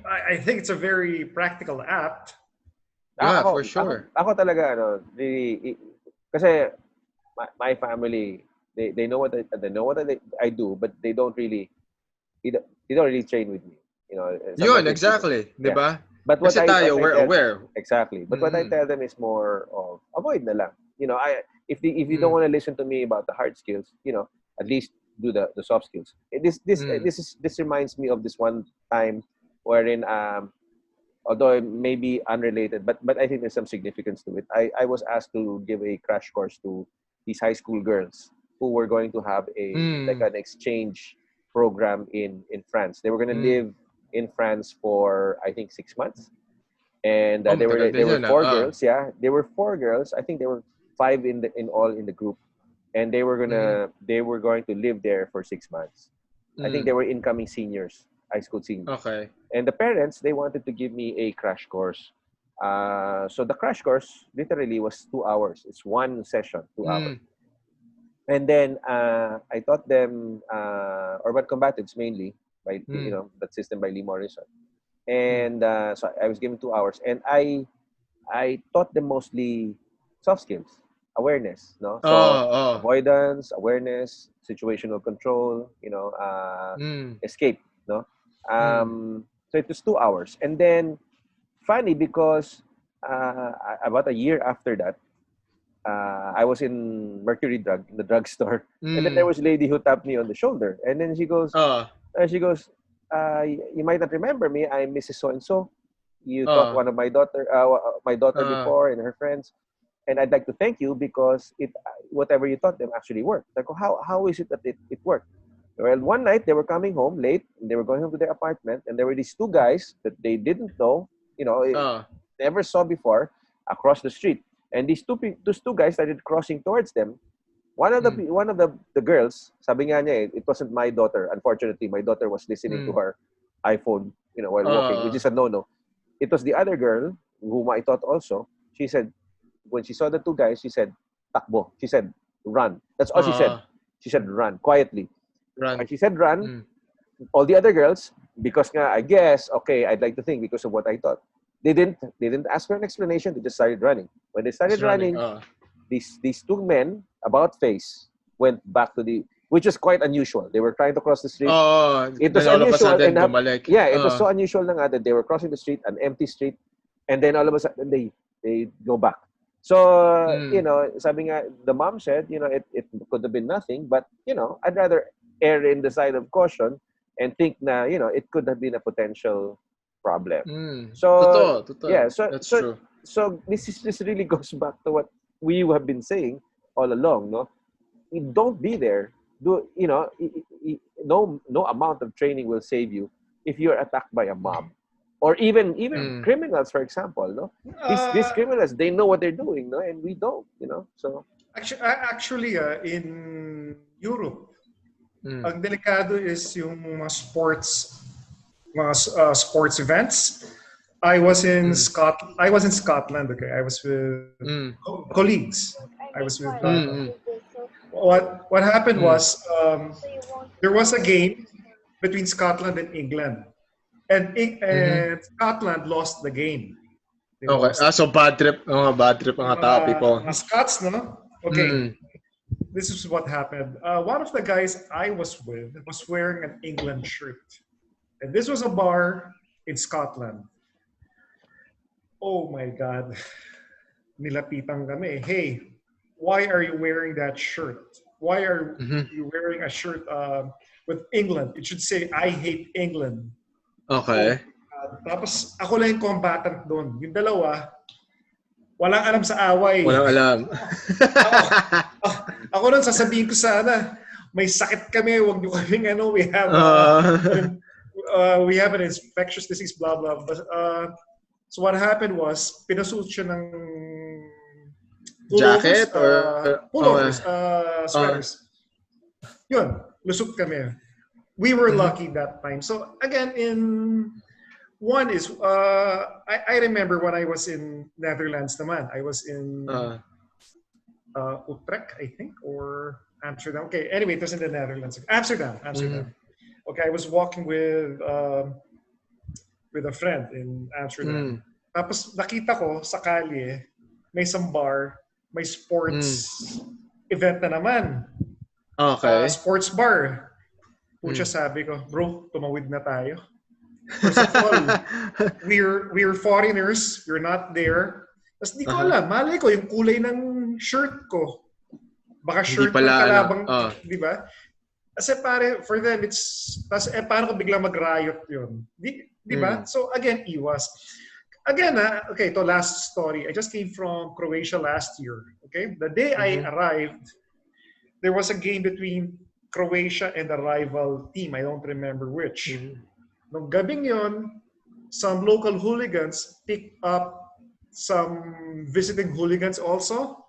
I think it's a very practical app. Yeah, ako, for ako, sure. ako talaga, kasi my family, they know what I do, but they don't really train with me. Sometimes Yun, they see, exactly. Di yeah. ba? But Kasi tayo, what I we're tell aware. exactly. But what I Mm-mm. tell them is more of avoid na lang. If you don't Mm. want to listen to me about the hard skills, at least do the soft skills. Mm. This reminds me of this one time wherein although it may be unrelated, but I think there's some significance to it. I was asked to give a crash course to these high school girls who were going to have Mm. an exchange program in France. They were going to Mm. live in France for I think 6 months, and Oh, they matagal were din they were yun, ah. four Ah. girls. Yeah, they were four girls. I think they were five in all in the group, and Mhm. they were going to live there for 6 months. I think they Mm. were incoming seniors, high school seniors, Okay. and the parents they wanted to give me a crash course. So the crash course literally was 2 hours. It's one session, 2 hours. Mm. And then I taught them urban combatives mainly by Mm. that system by Lee Morrison. Mm. And so I was given 2 hours, and I taught them mostly soft skills, awareness, no? So Oh, oh. avoidance, awareness, situational control, Mm. escape, no? Mm. So it was 2 hours, and then funny because about a year after that, I was in Mercury Drug in the drugstore, and then there Mm. was a lady who tapped me on the shoulder, and then Oh. she goes, you might not remember me. I'm Mrs. So and so. You taught Oh. one of my daughter before and her friends, and I'd like to thank you because it whatever you taught them actually worked. Like, how is it that it worked? Well, one night they were coming home late, and they were going home to their apartment, and there were these two guys that they didn't know, Oh. never saw before, across the street. And those two guys started crossing towards them. Mm. One of the girls, sabi nga niya, it wasn't my daughter. Unfortunately, my daughter was listening to Mm. her iPhone, while walking, which Oh. is a no-no. It was the other girl, whom I taught also. She said, when she saw the two guys, she said, takbo. She said, run. That's all she said. Oh. She said, run, quietly. When Run. she said run, Mm. all the other girls, because nga, I guess, okay, I'd like to think because of what I thought, they didn't ask for an explanation. They just started running. When they It's started running. running, Oh. these two men, about face, went back to which was quite unusual. They were trying to cross the street. Oh. It was Then all of a unusual, sudden, and bumalik. yeah, it was Oh. so unusual na nga that they were crossing the street, an empty street, and then all of a sudden they go back. So Mm. sabi nga, the mom said, it could have been nothing, but I'd rather err in the side of caution and think na it could have been a potential problem. Mm. So Totoo. yeah, Totoo. so That's so true. so this really goes back to what we have been saying all along, no? Don't be there. No amount of training will save you if you're attacked by a mob. Or even criminals, for example, no? These Uh, criminals, they know what they're doing, no? And we don't, So actually, in Europe, Mm. ang delikado is yung mga sports events. Mm. I was in Scotland. Okay, I was with Mm. colleagues. I was with Mm. what happened Mm. was there was a game between Scotland and England, Mhm. and Scotland lost the game. They Okay. lost. So bad trip Yung mga tao, people. mga Scots, no? Okay, Mm. this is what happened. One of the guys I was with was wearing an England shirt, and this was a bar in Scotland. Oh my God. Nilapitan kami. Hey, why are you wearing that shirt? Why are Mhm. you wearing a shirt with England? It should say, I hate England. Oh Okay. my God. Tapos ako lang yung combatant doon. Yung dalawa, walang alam sa away. Walang alam. Ako, ako nun sasabihin ko sana, may sakit kami, wag niyo kaming Uh, we have an infectious disease, blah, blah. But, so what happened was, pinasuot siya ng jacket or pullovers, sweaters. Yun, lusot kami. We were mhm. lucky that time. So again, one is, I remember when I was in Netherlands naman, I was in Utrecht, I think, or Amsterdam. Okay, anyway, it was in the Netherlands. Amsterdam, Mhm. Amsterdam. Okay, I was walking with a friend in Amsterdam. Mm. Tapos nakita ko sa kalye, may isang bar, may Mm. sports event na naman. Okay. Sports bar. Pucha, Mm. sabi ko, bro, tumawid na tayo. First of all, we're foreigners, we're not there. Tapos di ko Uh-huh. alam, malay ko yung kulay ng shirt ko. Baka Hindi shirt ng pala ano. kalabang, di ba? Kasi pare, for them, tapos paano ko bigla mag-riot yun? Di ba? Mm. So again, iwas. Again, okay, to last story. I just came from Croatia last year. Okay? The day I Mhm. arrived, there was a game between Croatia and a rival team. I don't remember which. Mhm. Nung gabing yon, some local hooligans picked up some visiting hooligans also.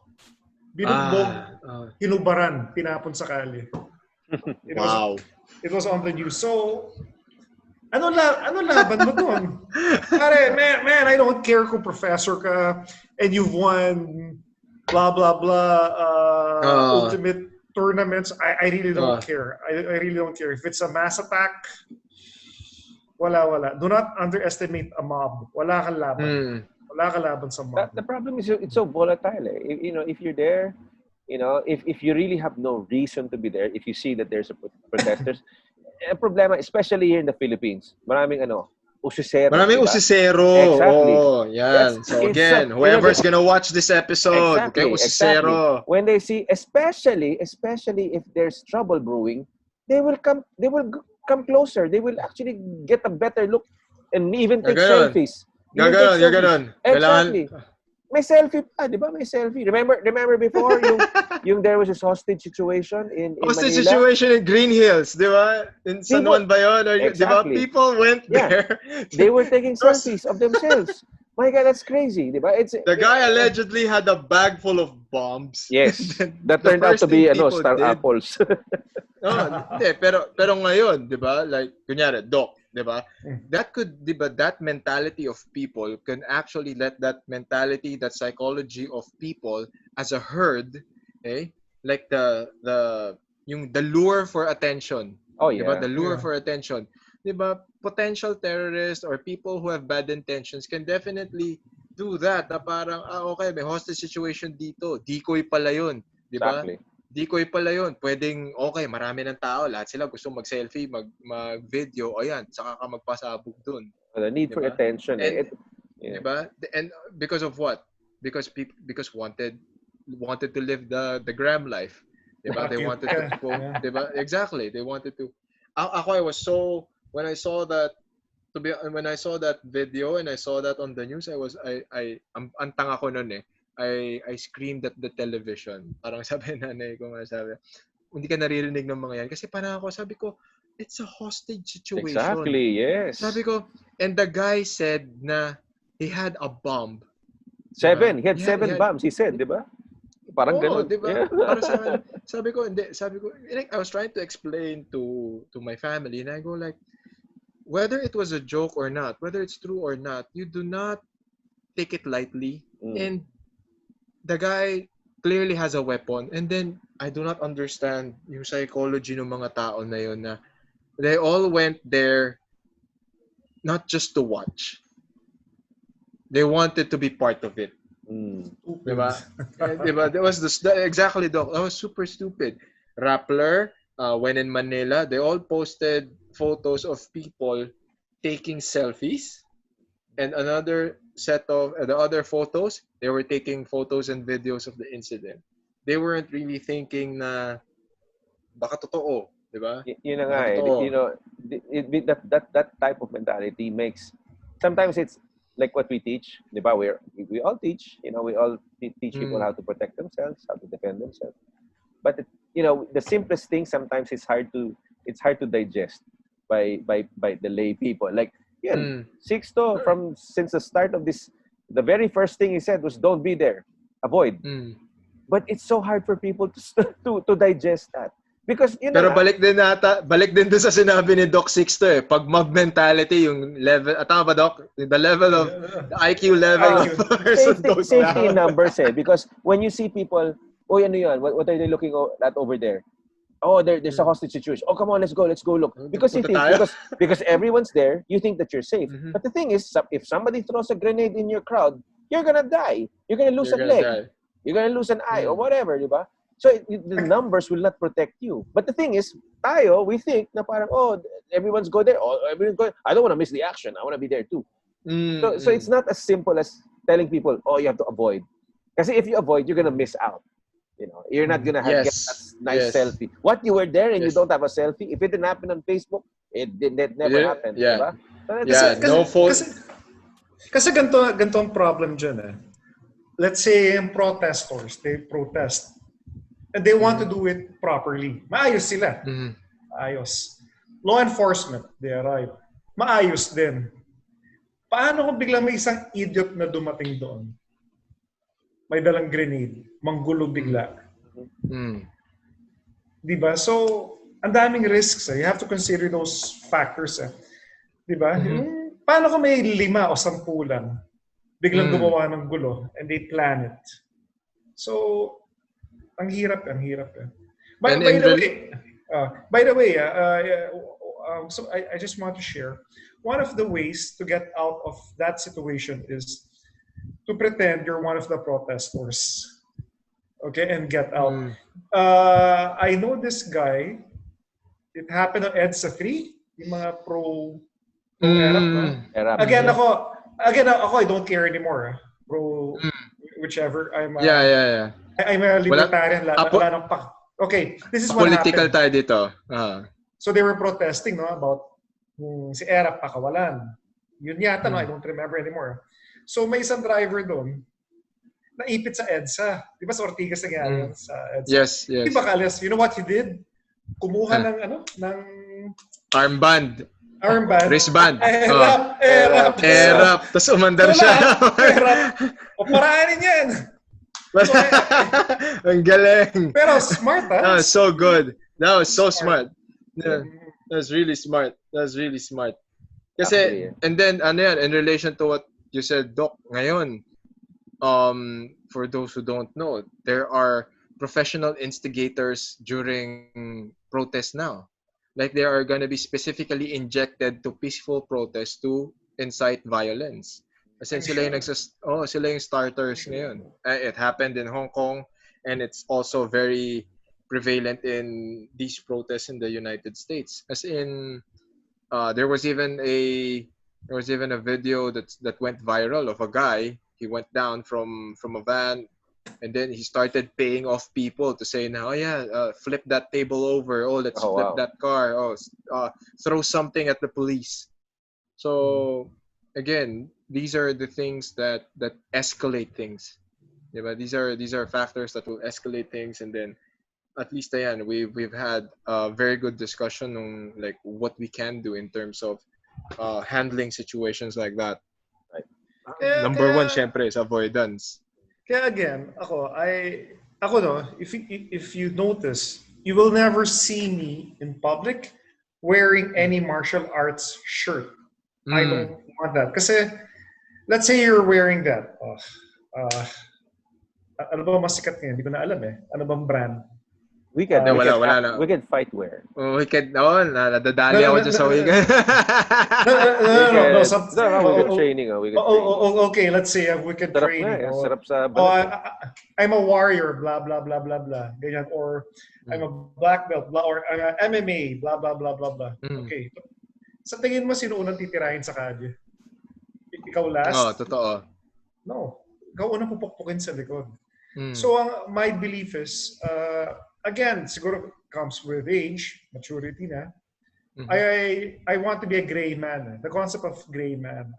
Binugbog, Ah. hinubaran, tinapon sa kalye. Wow. It was on the news. So, ano laban mo doon? Pare, man, I don't care kung professor ka and you've won blah, blah, blah, ultimate tournaments. I really don't care. I really don't care. If it's a mass attack, wala. Do not underestimate a mob. Wala kang laban. Mm. Wala kang laban sa mob. the problem is it's so volatile. If you're there, if you really have no reason to be there, if you see that there's a protesters, problema, especially here in the Philippines, maraming usisero, Maraming diba? usisero. Exactly. Oh, yan. So again, whoever's gonna watch this episode, okay, Exactly. usisero. When they see, especially if there's trouble brewing, they will come closer. They will actually get a better look and even take Gaganon. selfies. Gaganon. Exactly. Kailangan. May selfie pa, di ba? May selfie. Remember before yung there was a hostage situation in Hostage Manila? situation in Green Hills, di ba? In San Juan ba yun? Di ba? Exactly. People went there. They were taking selfies of themselves. My God, that's crazy, di ba? The guy allegedly had a bag full of bombs. Yes. That turned out to be Star Apples. Hindi, pero ngayon, 'di ba? Like kunyari, Doc, 'di ba? That mentality of people can actually let that mentality, that psychology of people as a herd, like the lure for attention. Oh, 'Di ba? yeah. The lure for attention. 'Di ba? Potential terrorists or people who have bad intentions can definitely do that. Na parang okay, may hostage situation dito. Decoy pala 'yun, 'di ba? Exactly. Decoy pala yun. Pwedeng, okay, marami ng tao. Lahat sila gusto mag-selfie, mag-video. O yan, saka ka magpasabog dun. The need for Diba? attention. And, Yeah. diba? And because of what? Because people wanted to live the gram life. Diba? They wanted to go, diba? Exactly. They wanted to. Ako, I was so, when I saw that video and I saw that on the news, ang tanga ko nun eh. I screamed at the television. Parang sabi nanay ko nga, sabi, hindi ka naririnig ng mga yan. Kasi parang ako, sabi ko, it's a hostage situation. Exactly, yes. Sabi ko, And the guy said na he had a bomb, 'di ba? 7. He had He 7 had bombs, he said, di ba? Parang oh, ganun. 'di ba? Yeah. Para sa akin, sabi ko, like, I was trying to explain to my family, and I go like, whether it was a joke or not, whether it's true or not, you do not take it lightly. Mm. And the guy clearly has a weapon. And then I do not understand yung psychology ng mga tao na yun na they all went there not just to watch. They wanted to be part of it. Mm. Diba? Diba? That was exactly, Doc. That was super stupid. Rappler, when in Manila, they all posted photos of people taking selfies. And another set of the other photos, they were taking photos and videos of the incident. They weren't really thinking na baka totoo, di ba? Yun na nga Baka eh. You totoo. know, that type of mentality makes, sometimes it's like what we teach, di ba? We all teach, you know, we all teach people how to protect themselves, how to defend themselves. But you know, the simplest thing sometimes it's hard to digest by the lay people. Like, yeah, Sixto, from since the start of this, the very first thing he said was, "Don't be there, avoid." But it's so hard for people to digest that. Because, you know, Pero balik din doon sa sinabi ni Doc Sixto eh. Pag mob mentality, yung level, tama ba, Doc? The level of, the IQ level of a person goes safety in down. numbers eh. Because when you see people, oh, ano yun? What are they looking at over there? Oh, there's a hostage situation. Oh, come on, let's go look. Because you think, because everyone's there, you think that you're safe. But the thing is, if somebody throws a grenade in your crowd, you're gonna die. You're gonna lose a leg. You're gonna lose an eye or whatever, di ba? So the numbers will not protect you. But the thing is, tayo, we think na parang, oh, everyone's go there. Oh, everyone's go. I don't want to miss the action. I want to be there too. So it's not as simple as telling people, oh, you have to avoid. Because if you avoid, you're gonna miss out. You know, you're not gonna get that nice selfie. What, you were there and you don't have a selfie? If it didn't happen on Facebook, it never happened. Yeah. Diba? No phone. Kasi ganito ang problem dyan eh. Let's say yung protesters, they protest. And they want to do it properly. Maayos sila. Maayos. Law enforcement, they arrive. Maayos din. Paano kung biglang may isang idiot na dumating doon? May dalang grenade. Manggulo bigla. Diba? So, ang daming risks eh. You have to consider those factors eh. Diba? Paano kung may 5 o 10 lang? Biglang gumawa ng gulo and they plan it. So, ang hirap eh. By the way, so I just want to share, one of the ways to get out of that situation is to pretend you're one of the protesters. Okay, and get out. I know this guy. It happened on EDSA 3, yung mga pro ERAP, no? Again, ako, I don't care anymore. Bro, whichever. I'm a libertarian. Okay, this is what political happened. Tayo dito. So they were protesting, no, about si ERAP pakawalan. Yun yata, no, I don't remember anymore. So may isang driver doon, naipit sa EDSA. Di ba sa Ortigas nangyari yun sa EDSA? Yes. Di ba, Kalis? You know what he did? Kumuha ng armband. Wristband. Erap. Tapos umandar siya. Erap. O paraanin yan. So, ang galing. Pero smart, ha? That was so good. That was so smart. Yeah. That was really smart. Kasi, and then, in relation to what you said, Doc, ngayon, for those who don't know, there are professional instigators during protests now. Like, they are going to be specifically injected to peaceful protests to incite violence. Kasi sila yung starters ngayon. It happened in Hong Kong, and it's also very prevalent in these protests in the United States. As in, there was even a video that went viral of a guy. He went down from a van, and then he started paying off people to say, now, flip that table over. Oh, let's flip that car. Oh, throw something at the police. So, again, these are the things that escalate things. Diba? These are factors that will escalate things, and then at least we've had a very good discussion on like what we can do in terms of handling situations like that. Right. Number one, syempre, is avoidance. Kaya again, ako no, if you notice, you will never see me in public wearing any martial arts shirt. I don't want that. Kasi, let's say you're wearing that. Uh, ano ba mas sikat ngayon? Hindi ko na alam eh. Ano bang brand? Wicked, Uh, wala na. Wicked fight wear. Wicked, nadadali ako dyan sa wicked. No. Wicked training. Wicked training. Okay, let's say wicked Sarap training. nga, sarap sa balat. I'm a warrior, blah, blah, blah, blah, blah. Ganyan. Or I'm a black belt, blah, or I'm a MMA, blah, blah, blah, blah, blah. Okay. Sa tingin mo, sino unang titirahin sa kalye? Ikaw last? Oo, totoo. No. Ikaw unang pupukpukin sa likod. So, my belief is, again, siguro comes with age, maturity na. I want to be a gray man. The concept of gray man.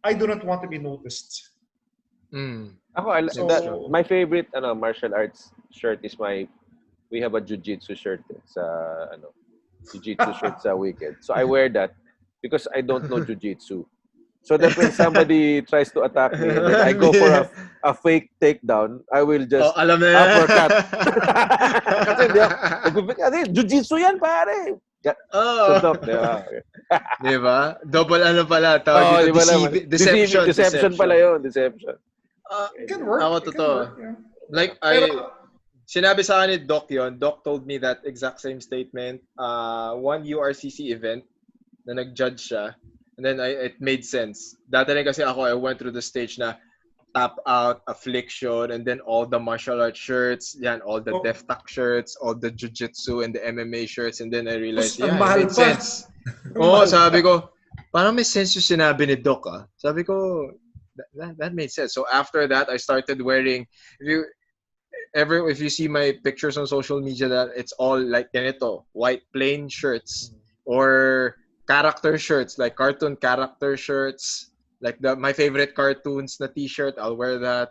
I do not want to be noticed. My favorite martial arts shirt is we have a jiu-jitsu shirt sa jiu-jitsu shirt sa Wicked. So I wear that because I don't know jiu-jitsu. So that when somebody tries to attack me and then I go for a fake takedown, I will just uppercut. Kasi jiu-jitsu yan, pare. Suntok, di ba? Double pala. Deception pala yun. Deception. It can work. Ako totoo. Like, sinabi sa akin ni Doc yun. Doc told me that exact same statement. One URCC event na nag-judge siya. And then it made sense. Dati rin kasi I went through the stage na tap out, affliction, and then all the martial arts shirts, all the Def Tac shirts, all the jiu-jitsu and the MMA shirts, and then I realized, it made sense. Sabi ko, parang may sense yung sinabi ni Doc, Sabi ko, that made sense. So after that, I started wearing, if you see my pictures on social media, that it's all like ganito, white plain shirts, or character shirts, like cartoon character shirts, like my favorite cartoons na t-shirt, I'll wear that.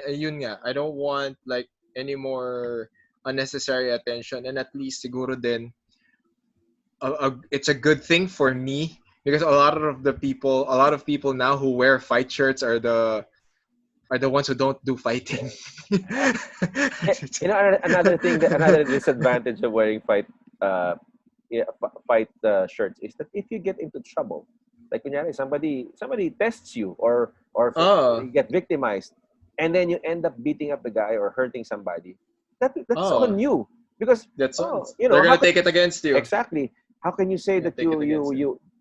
Yun nga, I don't want like any more unnecessary attention, and at least siguro din it's a good thing for me because a lot of people now who wear fight shirts are the ones who don't do fighting. Another disadvantage of wearing fight shirts is that if you get into trouble, like kunyari, somebody tests you or you get victimized, and then you end up beating up the guy or hurting somebody, that's on you because they're gonna take it against you. Exactly. How can you say that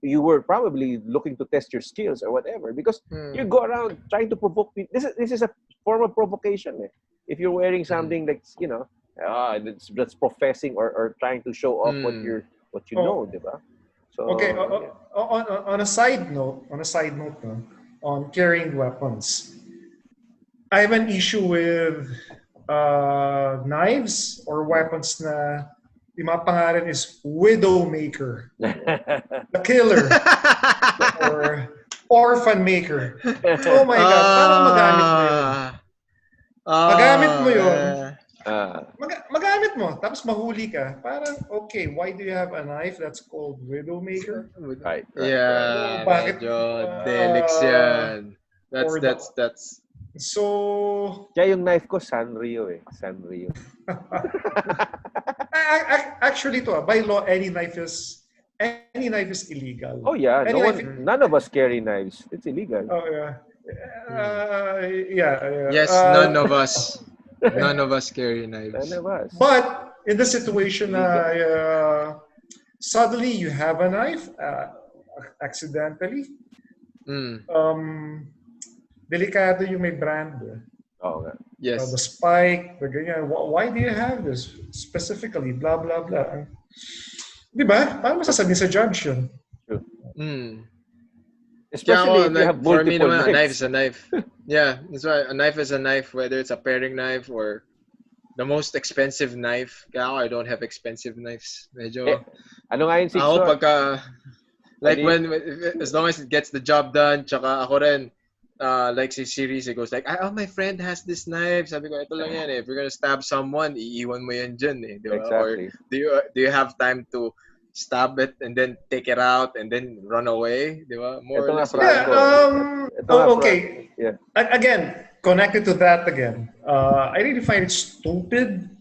you were probably looking to test your skills or whatever? Because you go around trying to provoke people. This is a form of provocation. If you're wearing something that's professing or trying to show off what you know, diba? So okay. On a side note, on carrying weapons, I have an issue with knives or weapons na yung mga pangalan is Widowmaker, the killer, or Orphan Maker. Oh my God, parang magamit mo yun. Magamit mo, tapos mahuli ka. Parang, okay, why do you have a knife that's called Widowmaker? Right. Bakit? Delix yan. That's So... Kaya yung knife ko, Sanrio. Sanrio. Actually, by law, any knife is illegal. Oh yeah, none of us carry knives. It's illegal. Oh yeah. Yes, none of us. None of us carry knives. None of us. But in the situation, suddenly you have a knife accidentally. Delikado yung may brand. Okay. Yes. The spike, the ganyan. Why do you have this specifically? Blah, blah, blah. Di ba? Paano masasabi sa judge yun? True. Especially if you have multiple for me naman, knives. A knife is a knife. Yeah, that's why a knife is a knife, whether it's a paring knife or the most expensive knife. Kaya I don't have expensive knives. Medyo... Ano nga yung 6 Ako pagka... Like as long as it gets the job done, tsaka ako rin, like si series, it goes like, my friend has this knife. Sabi ko, ito lang yan eh. If you're gonna stab someone, iiwan mo yan dyan eh. Diba? Exactly. Or do you have time to stab it and then take it out and then run away, di ba? More Ito or nga, less. Franco. Ito nga, Okay. Yeah. Again, connected to that again. I really find it stupid.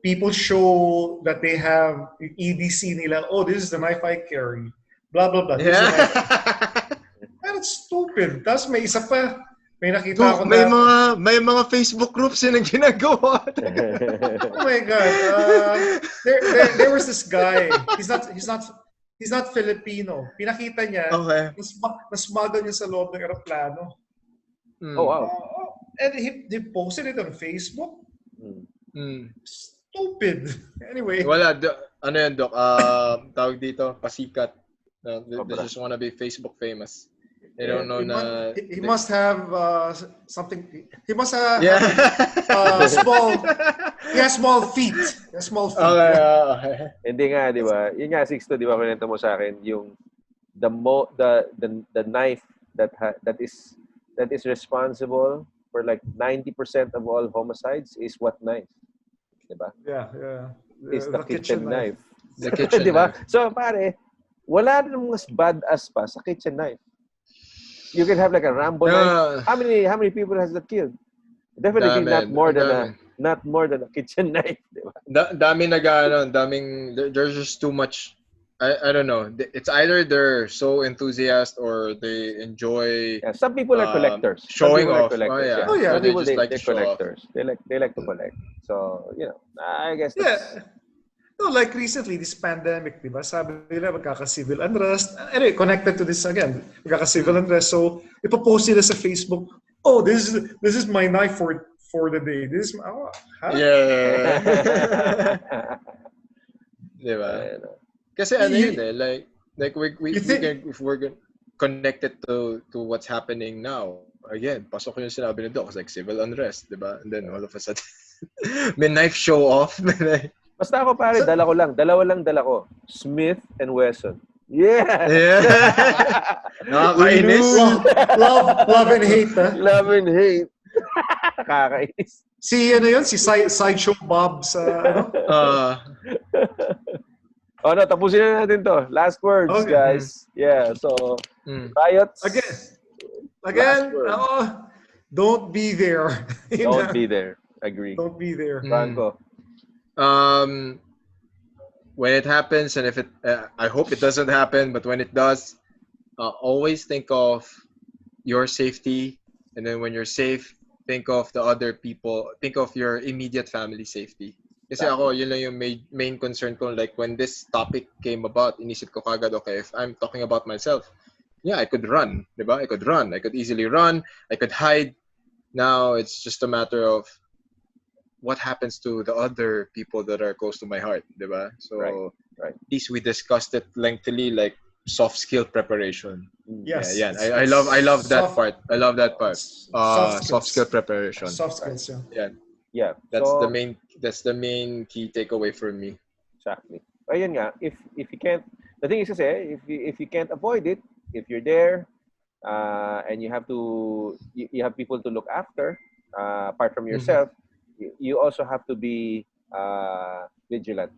People show that they have EDC nila. Oh, this is the knife I carry. Blah, blah, blah. This is the Yeah. knife. That's stupid. Tapos may isa pa. May nakita Dok, ako na. may mga Facebook groups yun ang ginagawa. Oh my God. There was this guy. He's not Filipino. Pinakita niya. Okay. Nasmuggle niya sa loob ng aeroplano. Oh, wow. And he posted it on Facebook. Stupid. Anyway. Wala. Ano yan, Dok? Tawag dito, pasikat. They just wanna be Facebook famous. They don't know He must have something. He must have small. He has small feet. He has small feet. Okay. Hindi nga, di ba? Yun nga, Sixto, di ba, kunento mo sa akin, yung the knife that is responsible for like 90% of all homicides is what knife? Di ba? Yeah. Is the kitchen knife. The kitchen di ba? knife. So, pare, wala namang mas badass pa sa kitchen knife. You can have like a Rambo knife. How many people has that killed? Definitely not more than a kitchen knife, di ba? There's just too much. I don't know. It's either they're so enthusiastic or they enjoy. Yeah, some people are collectors. Showing off. Oh yeah. Yeah. Some people just like they're to show collectors. They like to collect. So I guess. Yeah. No, like recently, this pandemic, di ba? Sabi nila magkaka-civil unrest. Anyway, connected to this again, magkaka-civil unrest. So, ipopost nila sa Facebook, oh, this is my knife for the day. This is huh? Yeah. Di ba? Kasi ano yun like we can, if we're connected to what's happening now. Again, pasok yung sinabi ni Doc, like civil unrest, di ba? And then all of a sudden, may knife show off. Basta ako pare, dalawa lang ko. Smith and Wesson. Yeah. Nakakainis. Love and hate, ha? Love and hate. Nakakainis. Si Sideshow Bob sa tapusin na natin to. Last words, okay. Guys. Yeah, so Riots. Again, don't be there. Don't be there. Agree. Don't be there. Franco. When it happens, and if it, I hope it doesn't happen, but when it does, always think of your safety, and then when you're safe, think of the other people, think of your immediate family safety. Kasi ako, yun lang yung main concern ko. Like when this topic came about, inisip ko kagad, okay, if I'm talking about myself, yeah, I could run, diba? I could run. I could easily run. I could hide. Now it's just a matter of what happens to the other people that are close to my heart, diba? So right. At least we discussed it lengthily, like soft skill preparation. Yes. Yeah. I love that part. I love that part. Soft skill preparation. Soft skills, yeah. Yeah. That's the main key takeaway for me. Exactly. Ayun nga, if you can't, the thing is kasi, if you can't avoid it, if you're there, and you have people to look after, apart from yourself, you also have to be vigilant.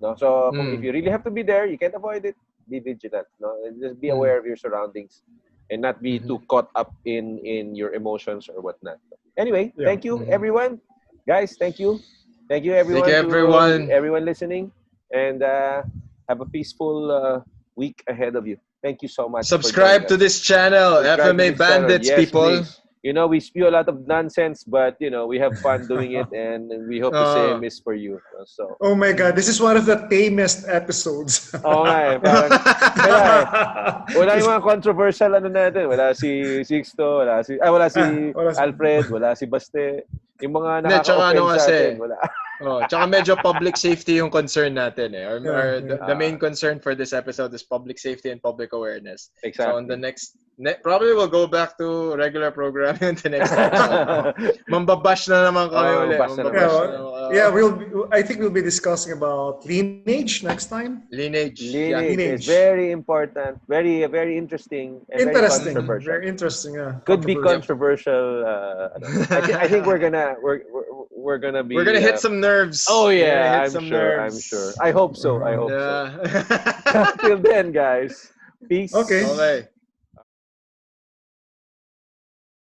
No? So if you really have to be there, you can't avoid it, be vigilant. No? And just be aware of your surroundings and not be too caught up in your emotions or whatnot. Anyway, thank you everyone. Guys, thank you. Thank you everyone. Thank you everyone. Everyone listening. And have a peaceful week ahead of you. Thank you so much. Subscribe to this channel, FMA Bandits, yes, people. Please. We spew a lot of nonsense, but we have fun doing it, and we hope the same is for you. So. Oh my God, this is one of the tamest episodes. Oo nga wala yung mga controversial natin. Wala si Sixto, wala si Alfred, wala si Baste. Yung mga nakaka-offend sa atin, wala. Tsaka medyo public safety yung concern natin eh. The main concern for this episode is public safety and public awareness. Exactly. So on the Probably we'll go back to regular programming the next episode. Mambabash na naman kami Oh, ulit. mambabash na Mambabash Yeah, na naman. yeah. I think we'll be discussing about lineage next time. Lineage. Yeah. Lineage is Lineage. very important, very interesting, and very Interesting, controversial. very interesting. Could be Controversial. controversial. I think we're gonna be. We're gonna hit some nerves. Oh We're gonna yeah, hit I'm some sure. I'm nerves. sure. I hope so. I hope so. Yeah. Till then, guys. Peace. Okay. Okay.